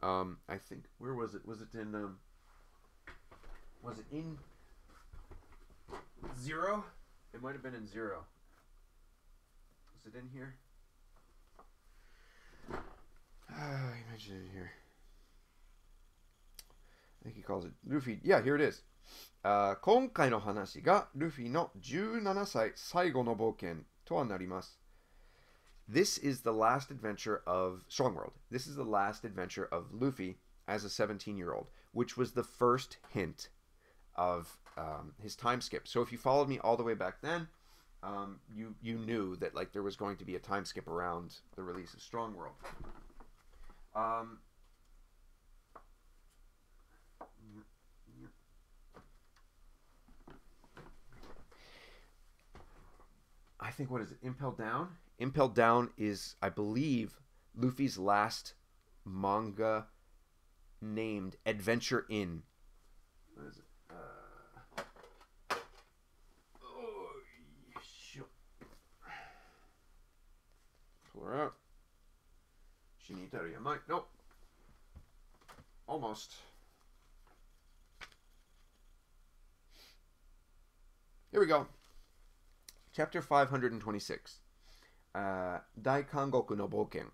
I think, where was it? Was it in Zero? It might have been in Zero. Was it in here? He mentioned it here. I think he calls it Luffy. Yeah, here it is. 今回の話がルフィの17歳最後の冒険とはなります。This is the last adventure of Strong World. This is the last adventure of Luffy as a 17-year-old, which was the first hint of his time skip. So if you followed me all the way back then, you knew that like there was going to be a time skip around the release of Strong World. I think, what is it? Impel Down? Impel Down is, I believe, Luffy's last manga named Adventure In. What is it? Pull her out. Shinitaru Yamai. Nope. Almost. Here we go. Chapter 526. Dai Kangoku no Boken.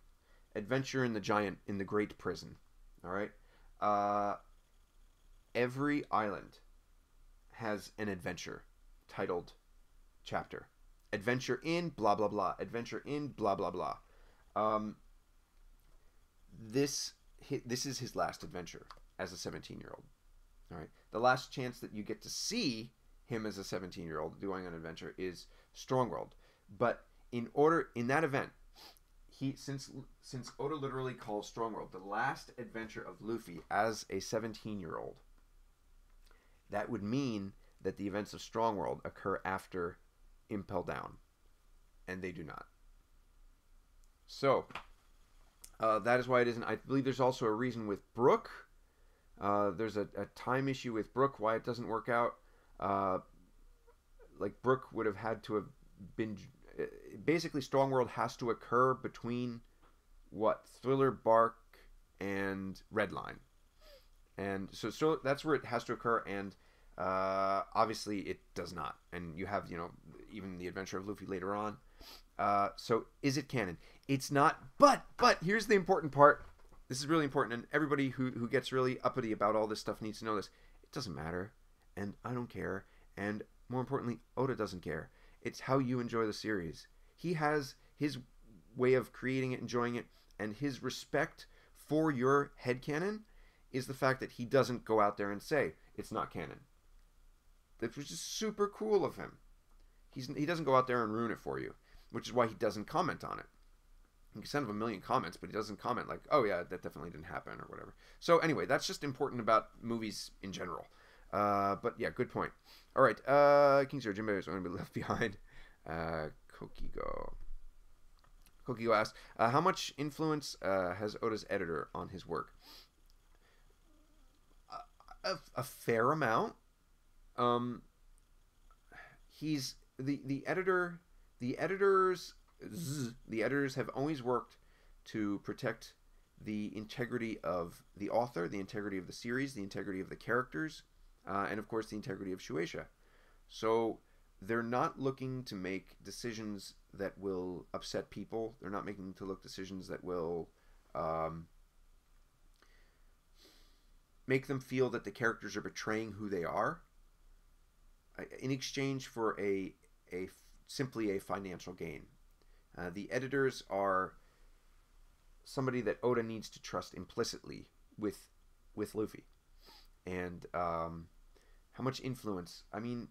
Adventure in the Great Prison. Alright? Every island has an adventure titled chapter. Adventure in blah blah blah. Adventure in blah blah blah. This is his last adventure as a 17-year-old. Alright? The last chance that you get to see him as a 17-year-old going on an adventure is Strong World. But in that event, since Oda literally calls Strong World the last adventure of Luffy as a 17-year-old, that would mean that the events of Strong World occur after Impel Down, and they do not. So that is why it isn't. I believe there's also a reason with Brook. There's a time issue with Brook why it doesn't work out. Like Brook would have had to have been. Basically, Strong World has to occur between Thriller Bark and Redline, and so that's where it has to occur. And obviously, it does not. And you have even the adventure of Luffy later on. So is it canon? It's not. But here's the important part. This is really important, and everybody who gets really uppity about all this stuff needs to know this. It doesn't matter, and I don't care, and more importantly, Oda doesn't care. It's how you enjoy the series. He has his way of creating it, enjoying it, and his respect for your headcanon is the fact that he doesn't go out there and say it's not canon. That was just super cool of him. He doesn't go out there and ruin it for you, which is why he doesn't comment on it. He can send him a million comments, but he doesn't comment like, oh yeah, that definitely didn't happen or whatever. So anyway, that's just important about movies in general. But yeah, good point. All right, King Sir Jimbo is going to be left behind. Kokigo asked, how much influence has Oda's editor on his work? A fair amount. Um, he's the editor. The editors the editors have always worked to protect the integrity of the author, the integrity of the series, the integrity of the characters, and of course the integrity of Shueisha. So they're not looking to make decisions that will upset people. They're not making to look decisions that will um, make them feel that the characters are betraying who they are in exchange for a simply a financial gain. The editors are somebody that Oda needs to trust implicitly with Luffy, and how much influence? I mean,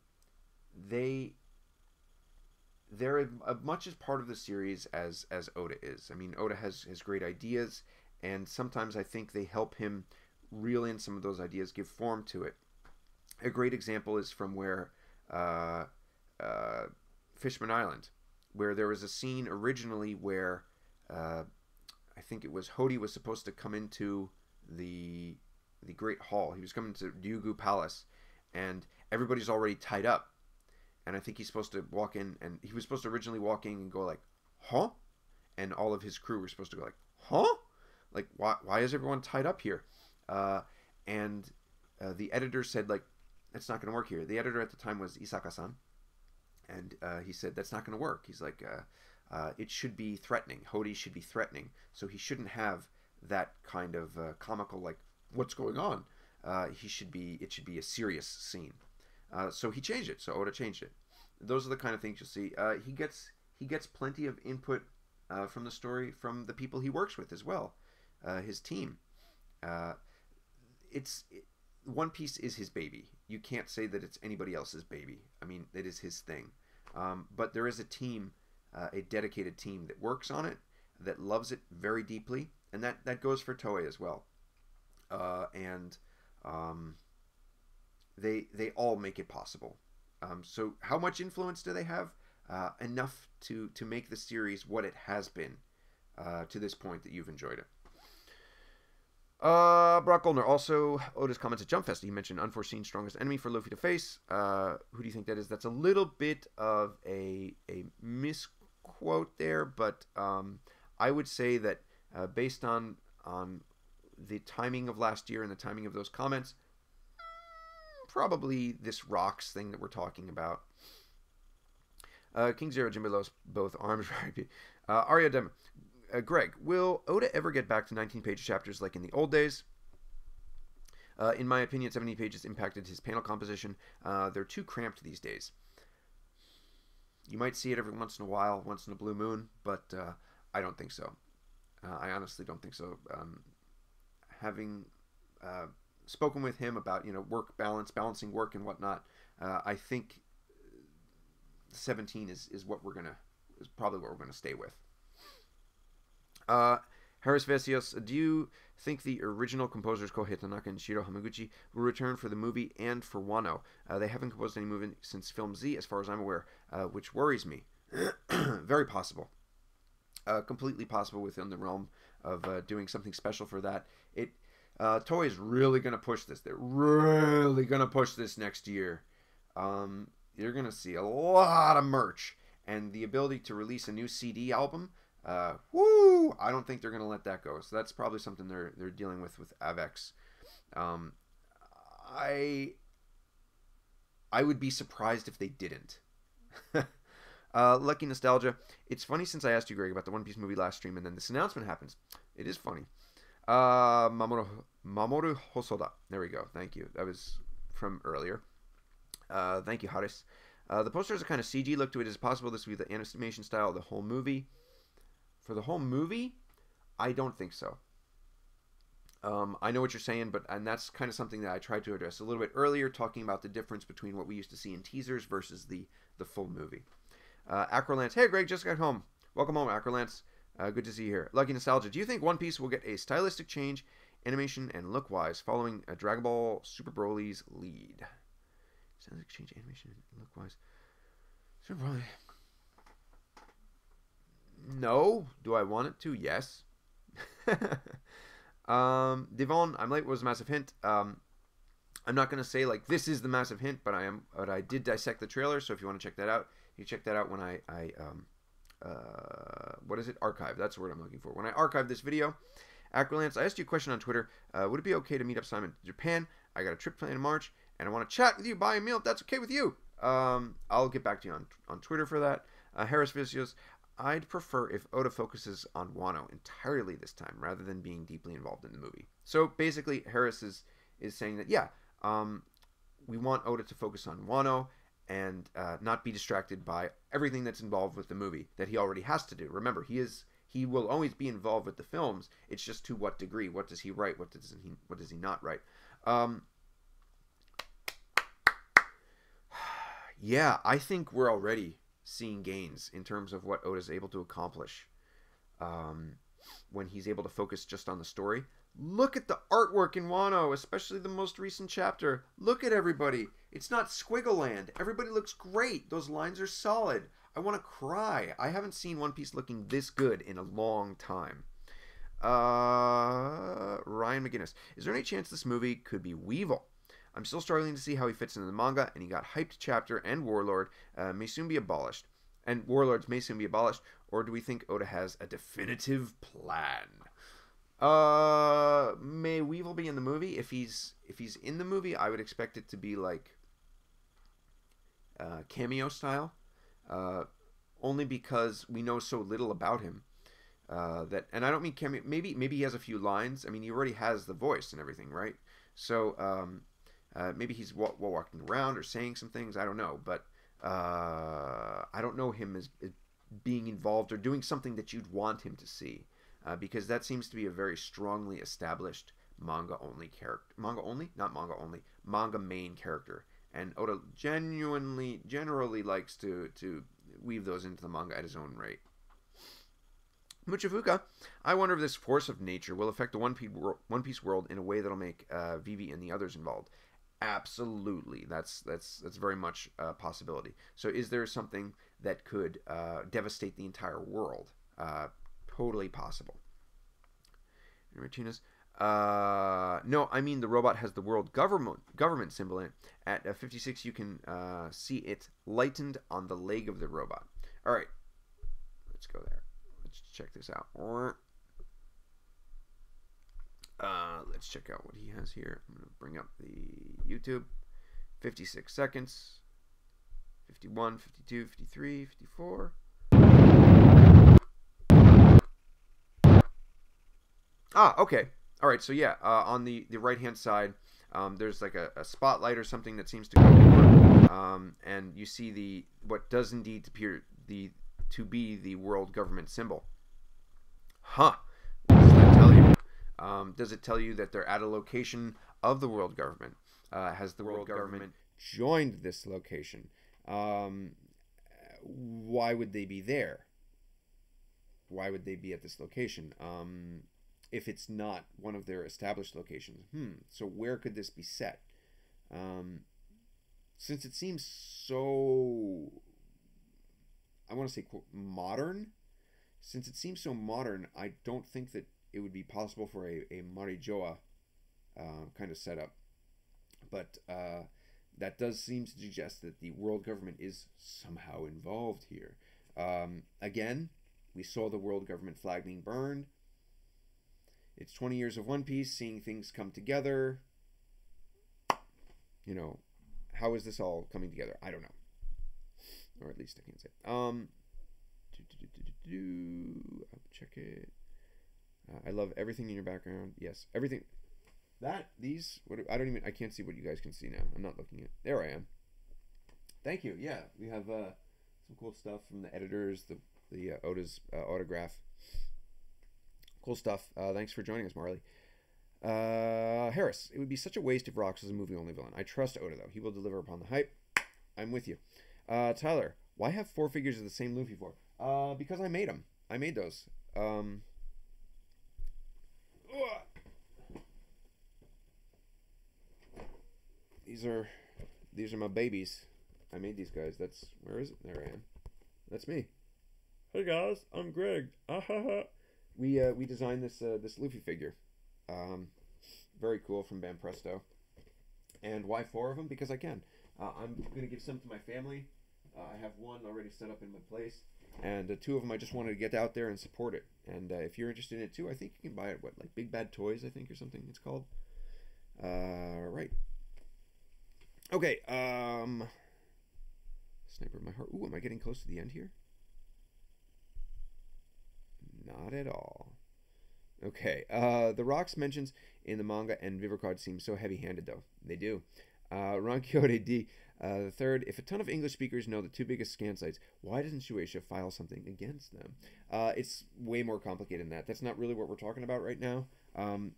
they're as much as part of the series as Oda is. I mean, Oda has great ideas, and sometimes I think they help him reel in some of those ideas, give form to it. A great example is from where Fishman Island, where there was a scene originally where I think it was Hody was supposed to come into the Great Hall. He was coming to Ryugu Palace, and everybody's already tied up. And I think he's supposed to walk in, and he was supposed to originally walk in and go like, "Huh?" And all of his crew were supposed to go like, "Huh?" Like, why is everyone tied up here? And the editor said like, "It's not going to work here." The editor at the time was Isaka-san, and he said that's not going to work. He's like, it should be threatening. Hody should be threatening, so he shouldn't have that kind of comical like, "What's going on?" It should be a serious scene. So he changed it. So Oda changed it. Those are the kind of things you'll see. He gets plenty of input from the story from the people he works with as well, his team. One Piece is his baby. You can't say that it's anybody else's baby. I mean, it is his thing. But there is a team, a dedicated team that works on it, that loves it very deeply, and that goes for Toei as well. And they all make it possible. So how much influence do they have? Enough to make the series what it has been to this point that you've enjoyed it. Brock Goldner, also Oda's comments at Jump Fest. He mentioned unforeseen strongest enemy for Luffy to face. Who do you think that is? That's a little bit of a misquote there, but I would say that based on the timing of last year and the timing of those comments, probably this rocks thing that we're talking about. King Zero, Jimmy Lowe's both arms. Arya Dem. Greg, will Oda ever get back to 19-page chapters like in the old days? In my opinion, 70 pages impacted his panel composition. They're too cramped these days. You might see it every once in a while, once in a blue moon, but I don't think so. I honestly don't think so. Having spoken with him about work balance, balancing work and whatnot, I think 17 is probably what we're gonna stay with. Harris Vesios, do you think the original composers Kohei Tanaka and Shiro Hamaguchi will return for the movie and for Wano? They haven't composed any movie since Film Z, as far as I'm aware, which worries me. Very possible. Completely possible within the realm of doing something special for that. Toei is really going to push this. They're really going to push this next year. You're going to see a lot of merch. And the ability to release a new CD album, I don't think they're going to let that go. So that's probably something they're dealing with Avex. I would be surprised if they didn't. Lucky Nostalgia. It's funny since I asked you, Greg, about the One Piece movie last stream, and then this announcement happens. It is funny. Mamoru Hosoda. There we go. Thank you. That was from earlier. Thank you, Haris. The poster has a kind of CG look to it. Is it possible this will be the animation style of the whole movie? For the whole movie, I don't think so. I know what you're saying, and that's kind of something that I tried to address a little bit earlier, talking about the difference between what we used to see in teasers versus the full movie. Acrolance. Hey, Greg, just got home. Welcome home, Acrolance. Good to see you here. Lucky Nostalgia. Do you think One Piece will get a stylistic change, animation and look-wise, following Dragon Ball Super Broly's lead? Stylistic change, animation and look-wise. Super Broly. No. Do I want it to? Yes. Devon, I'm late. Was a massive hint. I'm not going to say like this is the massive hint, but I did dissect the trailer, so if you want to check that out, you check that out when I what is it? Archive. That's the word I'm looking for. When I archive this video. Acrolance, I asked you a question on Twitter. Would it be okay to meet up Simon in Japan? I got a trip planned in March, and I want to chat with you, buy a meal if that's okay with you. I'll get back to you on Twitter for that. Harris Vicious, I'd prefer if Oda focuses on Wano entirely this time, rather than being deeply involved in the movie. So basically, Harris is saying that, yeah, we want Oda to focus on Wano and not be distracted by everything that's involved with the movie that he already has to do. Remember, he will always be involved with the films. It's just to what degree. What does he write? What does he not write? Yeah, I think we're already seeing gains in terms of what Oda's able to accomplish when he's able to focus just on the story. Look at the artwork in Wano, especially the most recent chapter. Look at everybody. It's not Squiggle Land. Everybody looks great. Those lines are solid. I want to cry. I haven't seen One Piece looking this good in a long time. Ryan McGinnis. Is there any chance this movie could be Weevil? I'm still struggling to see how he fits into the manga, and he got hyped chapter and Warlord may soon be abolished. And Warlords may soon be abolished, or do we think Oda has a definitive plan? May Weevil be in the movie? If he's in the movie, I would expect it to be like cameo style. Only because we know so little about him and I don't mean cameo. Maybe he has a few lines. I mean, he already has the voice and everything, right? So maybe he's walking around or saying some things. I don't know, but I don't know him as being involved or doing something that you'd want him to see, because that seems to be a very strongly established manga only character. Manga only, not manga only. Manga main character. And Oda generally likes to weave those into the manga at his own rate. Muchafuka, I wonder if this force of nature will affect the One Piece world in a way that'll make Vivi and the others involved. Absolutely, that's very much a possibility. So, is there something that could devastate the entire world? Totally possible. Martinez. No, I mean the robot has the world government symbol in it. At 56, you can see it lightened on the leg of the robot. All right, let's go there. Let's check this out. Let's check out what he has here. I'm going to bring up the YouTube. 56 seconds. 51, 52, 53, 54. Ah, okay. All right, so yeah, on the right-hand side, there's like a spotlight or something that seems to go over, and you see what does indeed appear to be the world government symbol. Huh. What does that tell you? Does it tell you that they're at a location of the world government? Has the world government joined this location? Why would they be there? Why would they be at this location? If it's not one of their established locations. So where could this be set? Since it seems so, I want to say, quote, modern. Since it seems so modern, I don't think that it would be possible for a Marijoa kind of setup. But that does seem to suggest that the world government is somehow involved here. Again, we saw the world government flag being burned. It's 20 years of One Piece, seeing things come together. You know, how is this all coming together? I don't know. Or at least I can't say. I'll check it. I love everything in your background. Yes, everything. I can't see what you guys can see now. I'm not looking at. There I am. Thank you. Yeah, we have some cool stuff from the editors, the Oda's autograph. Cool stuff. Thanks for joining us, Marley. Harris, it would be such a waste if Rox was a movie-only villain. I trust Oda, though. He will deliver upon the hype. I'm with you. Tyler, why have 4 figures of the same Luffy for? Because I made them. I made those. These are my babies. I made these guys. Where is it? There I am. That's me. Hey guys, I'm Greg. We designed this Luffy figure. Very cool, from Banpresto. And why 4 of them? Because I can. I'm going to give some to my family. I have one already set up in my place. And 2 of them I just wanted to get out there and support it. And if you're interested in it too, I think you can buy it, like Big Bad Toys, I think, or something it's called. Right. Okay, Sniper of My Heart. Ooh, am I getting close to the end here? Not at all. Okay, the rocks mentions in the manga and Vivarcard seem so heavy-handed, though. They do. Ron Quixote D. The third, if a ton of English speakers know the 2 biggest scan sites, why doesn't Shueisha file something against them? It's way more complicated than that. That's not really what we're talking about right now,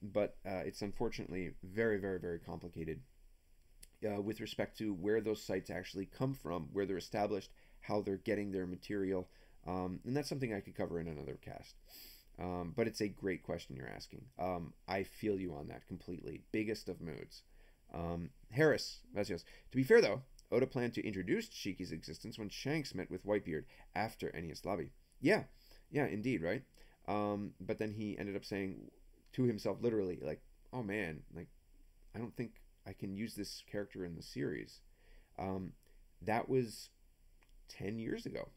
but it's unfortunately very, very, very complicated with respect to where those sites actually come from, where they're established, how they're getting their material, and that's something I could cover in another cast. But it's a great question you're asking. I feel you on that completely. Biggest of moods. Harris, Vasios. To be fair, though, Oda planned to introduce Shiki's existence when Shanks met with Whitebeard after Enies Lobby. Yeah, indeed, right? But then he ended up saying to himself, literally, like, oh man, like, I don't think I can use this character in the series. That was 10 years ago.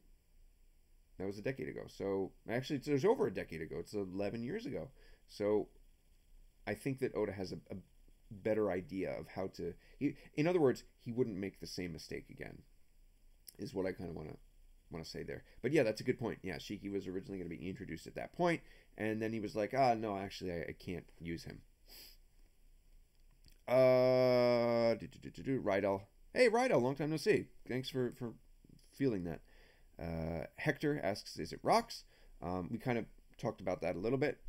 That was a decade ago. So, actually, it was over a decade ago. It's 11 years ago. So, I think that Oda has a better idea of how to... in other words, he wouldn't make the same mistake again, is what I kind of want to say there. But yeah, that's a good point. Yeah, Shiki was originally going to be introduced at that point, and then he was like, no, actually, I can't use him. Rydell. Hey, Rydell, long time no see. Thanks for feeling that. Hector asks, is it rocks? We kind of talked about that a little bit.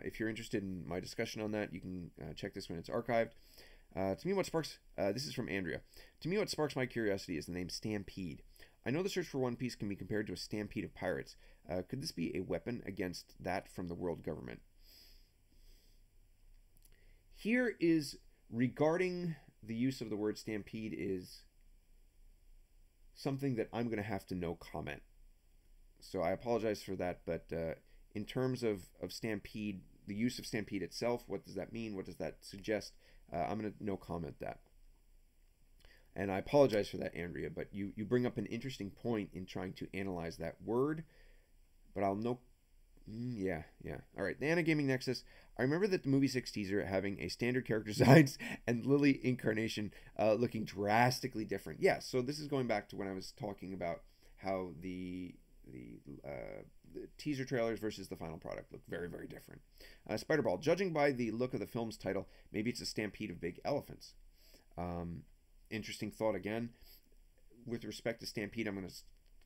If you're interested in my discussion on that, you can check this when it's archived. To me, what sparks... this is from Andrea. To me, what sparks my curiosity is the name Stampede. I know the search for One Piece can be compared to a stampede of pirates. Could this be a weapon against that from the world government? Here is, regarding the use of the word stampede, is something that I'm going to have to no comment. So I apologize for that, but in terms of stampede, the use of stampede itself, what does that mean? What does that suggest? I'm going to no comment that. And I apologize for that, Andrea, but you bring up an interesting point in trying to analyze that word, but I'll no... Yeah. All right, the Anna Gaming Nexus. I remember that the movie 6 teaser having a standard character designs and Lily incarnation looking drastically different. Yeah, so this is going back to when I was talking about how the teaser trailers versus the final product look very, very different. Spiderball. Judging by the look of the film's title, maybe it's a stampede of big elephants. Interesting thought again. With respect to stampede, I'm going to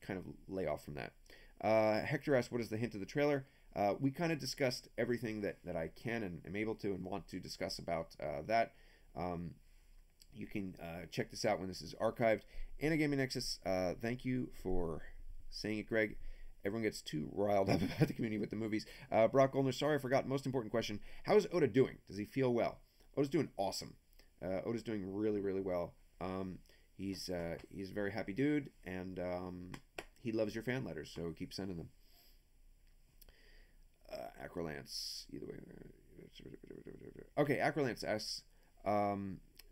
kind of lay off from that. Hector asked, what is the hint of the trailer? We kind of discussed everything that I can and am able to and want to discuss about that. You can check this out when this is archived. Anna Gaming Nexus, thank you for saying it, Greg. Everyone gets too riled up about the community with the movies. Brock Goldner, sorry I forgot. Most important question. How is Oda doing? Does he feel well? Oda's doing awesome. Oda's doing really, really well. He's a very happy dude, and he loves your fan letters, so keep sending them. Acrolance, either way. Okay, Acrolance asks,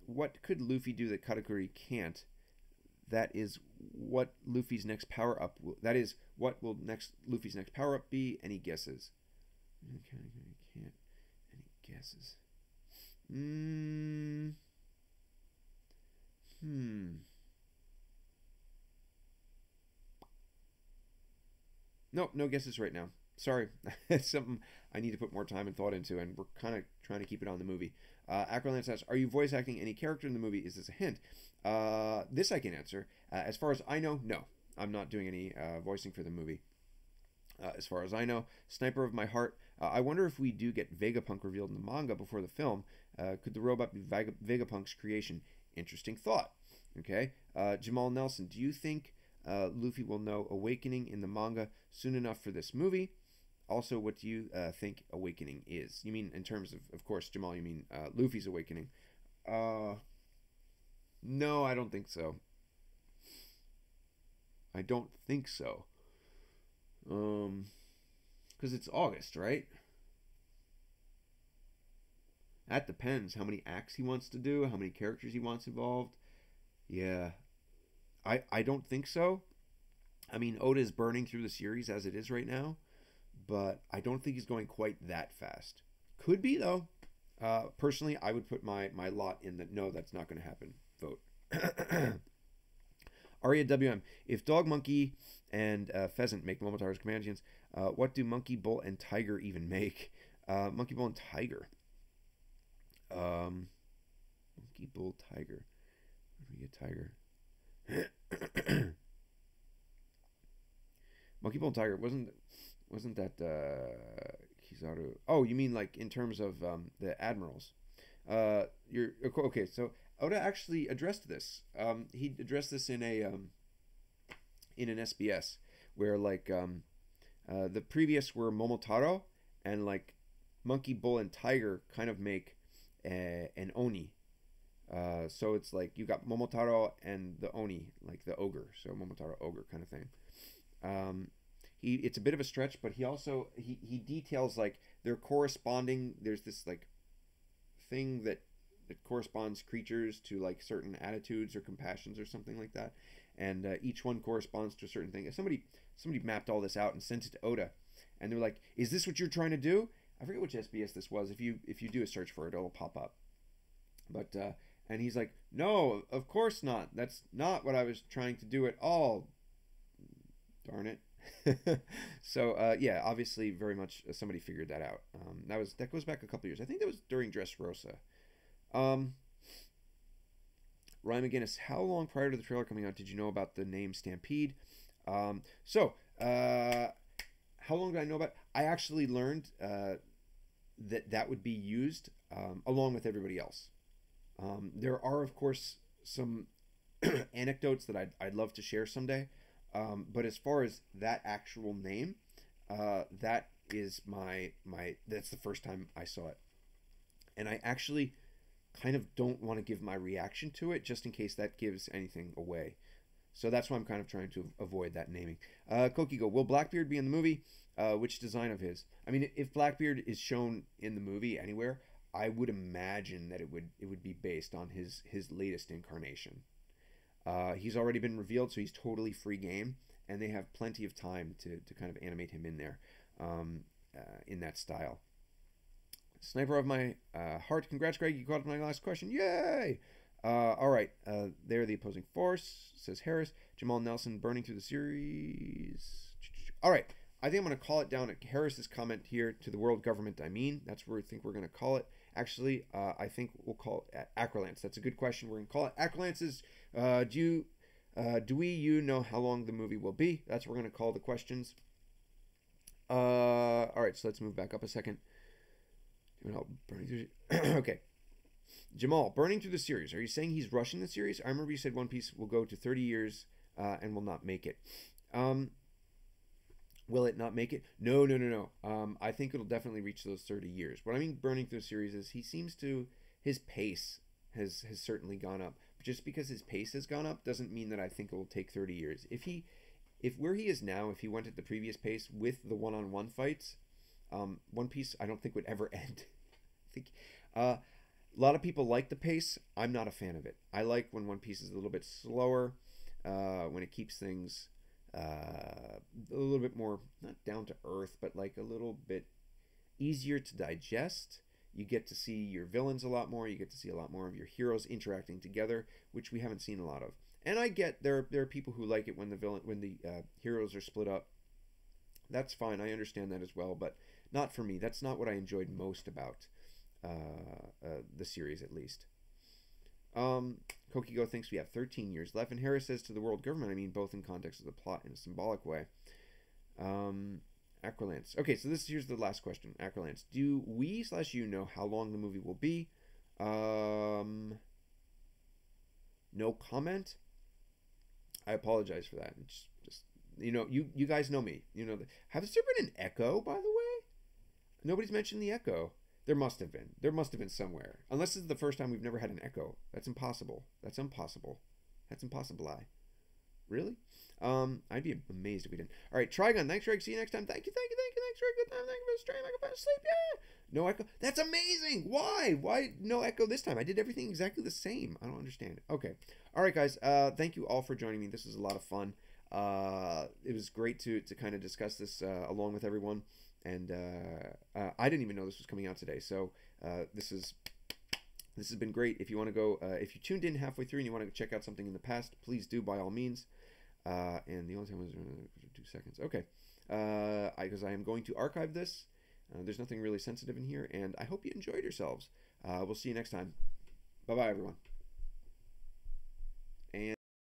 what could Luffy do that Katakuri can't? That is what Luffy's next power up. That is what will Luffy's next power up be? Any guesses? Okay, can't. Any guesses? No guesses right now. Sorry. It's something I need to put more time and thought into, and we're kind of trying to keep it on the movie. Acrolance asks, are you voice acting any character in the movie? Is this a hint? This I can answer. As far as I know, no. I'm not doing any voicing for the movie. As far as I know. Sniper of My Heart. I wonder if we do get Vegapunk revealed in the manga before the film. Could the robot be Vegapunk's creation? Interesting thought. Okay. Jamal Nelson, do you think Luffy will know Awakening in the manga soon enough for this movie? Also, what do you think Awakening is? You mean in terms of course, Jamal, you mean Luffy's Awakening. No, I don't think so. I don't think so. Because it's August, right? That depends how many acts he wants to do, how many characters he wants involved. Yeah, I don't think so. I mean, Oda is burning through the series as it is right now, but I don't think he's going quite that fast. Could be though. Personally, I would put my lot in the no, that's not going to happen vote. Aria WM. If Dog, Monkey, and Pheasant make Momotaro's companions, what do Monkey, Bull, and Tiger even make? Monkey, Bull, and Tiger. Monkey, Bull, Tiger. Where do we get Tiger? Monkey, Bull, and Tiger wasn't that Kizaru? Oh, you mean like in terms of the admirals? You're okay. So Oda actually addressed this. He addressed this in an SBS where like the previous were Momotaro and like Monkey, Bull, and Tiger kind of make an Oni. So it's like you got Momotaro and the Oni, like the ogre. So Momotaro ogre kind of thing. It's a bit of a stretch, but he details like they're corresponding. There's this like thing that corresponds creatures to like certain attitudes or compassions or something like that, and each one corresponds to a certain thing. Somebody mapped all this out and sent it to Oda, and they're like, "Is this what you're trying to do?" I forget which SBS this was. If you do a search for it, it'll pop up. But and he's like, "No, of course not. That's not what I was trying to do at all. Darn it." So yeah, obviously, very much somebody figured that out. That goes back a couple years. I think that was during Dressrosa. Ryan McGinnis, how long prior to the trailer coming out did you know about the name Stampede? How long did I know about it? I actually learned that would be used along with everybody else. There are, of course, some anecdotes that I'd love to share someday. But as far as that actual name, that is that's the first time I saw it. And I actually kind of don't want to give my reaction to it just in case that gives anything away. So that's why I'm kind of trying to avoid that naming. Kokigo, will Blackbeard be in the movie? Which design of his? I mean, if Blackbeard is shown in the movie anywhere, I would imagine that it would be based on his latest incarnation. He's already been revealed, so he's totally free game, and they have plenty of time to kind of animate him in there in that style. Sniper of my heart. Congrats, Greg. You caught up my last question. Yay! All right. They're the opposing force, says Harris. Jamal Nelson burning through the series. All right. I think I'm going to call it down at Harris's comment here to the world government. I mean, that's where I think we're going to call it. Actually, I think we'll call it Acrolance. That's a good question. We're going to call it Acrolance's. Do you know how long the movie will be? That's what we're going to call the questions. All right. So let's move back up a second. Okay. Jamal, burning through the series. Are you saying he's rushing the series? I remember you said One Piece will go to 30 years and will not make it. Will it not make it? No. I think it'll definitely reach those 30 years. What I mean burning through the series is his pace has certainly gone up. But just because his pace has gone up doesn't mean that I think it will take 30 years. If where he is now, if he went at the previous pace with the one-on-one fights, One Piece I don't think would ever end. I think a lot of people like the pace. I'm not a fan of it. I like when One Piece is a little bit slower, when it keeps things a little bit more, not down to earth, but like a little bit easier to digest. You get to see your villains a lot more. You get to see a lot more of your heroes interacting together, which we haven't seen a lot of. And I get there are people who like it when the heroes are split up. That's fine. I understand that as well, but not for me. That's not what I enjoyed most about the series, at least. Kokigo thinks we have 13 years left, and Harris says to the world government, I mean both in context of the plot in a symbolic way. Acrolance. Okay, so here's the last question. Acrolance. Do we/you know how long the movie will be? No comment. I apologize for that. It's just you guys know me. Has there been an echo, by the way? Nobody's mentioned the echo. There must have been. There must have been somewhere. Unless this is the first time we've never had an echo. That's impossible. That's impossible. That's impossible. Really? I'd be amazed if we didn't. All right, Trigon. Thanks, Greg. See you next time. Thank you. Thanks for a good time. Thank you for the stream. I can sleep. Yeah. No echo. That's amazing. Why? Why no echo this time? I did everything exactly the same. I don't understand. Okay. All right, guys. Thank you all for joining me. This was a lot of fun. It was great to kind of discuss this along with everyone. And I didn't even know this was coming out today. So this has been great. If you want to go, if you tuned in halfway through and you want to check out something in the past, please do by all means. And the only time was 2 seconds. Okay. Because I am going to archive this. There's nothing really sensitive in here, and I hope you enjoyed yourselves. We'll see you next time. Bye-bye, everyone.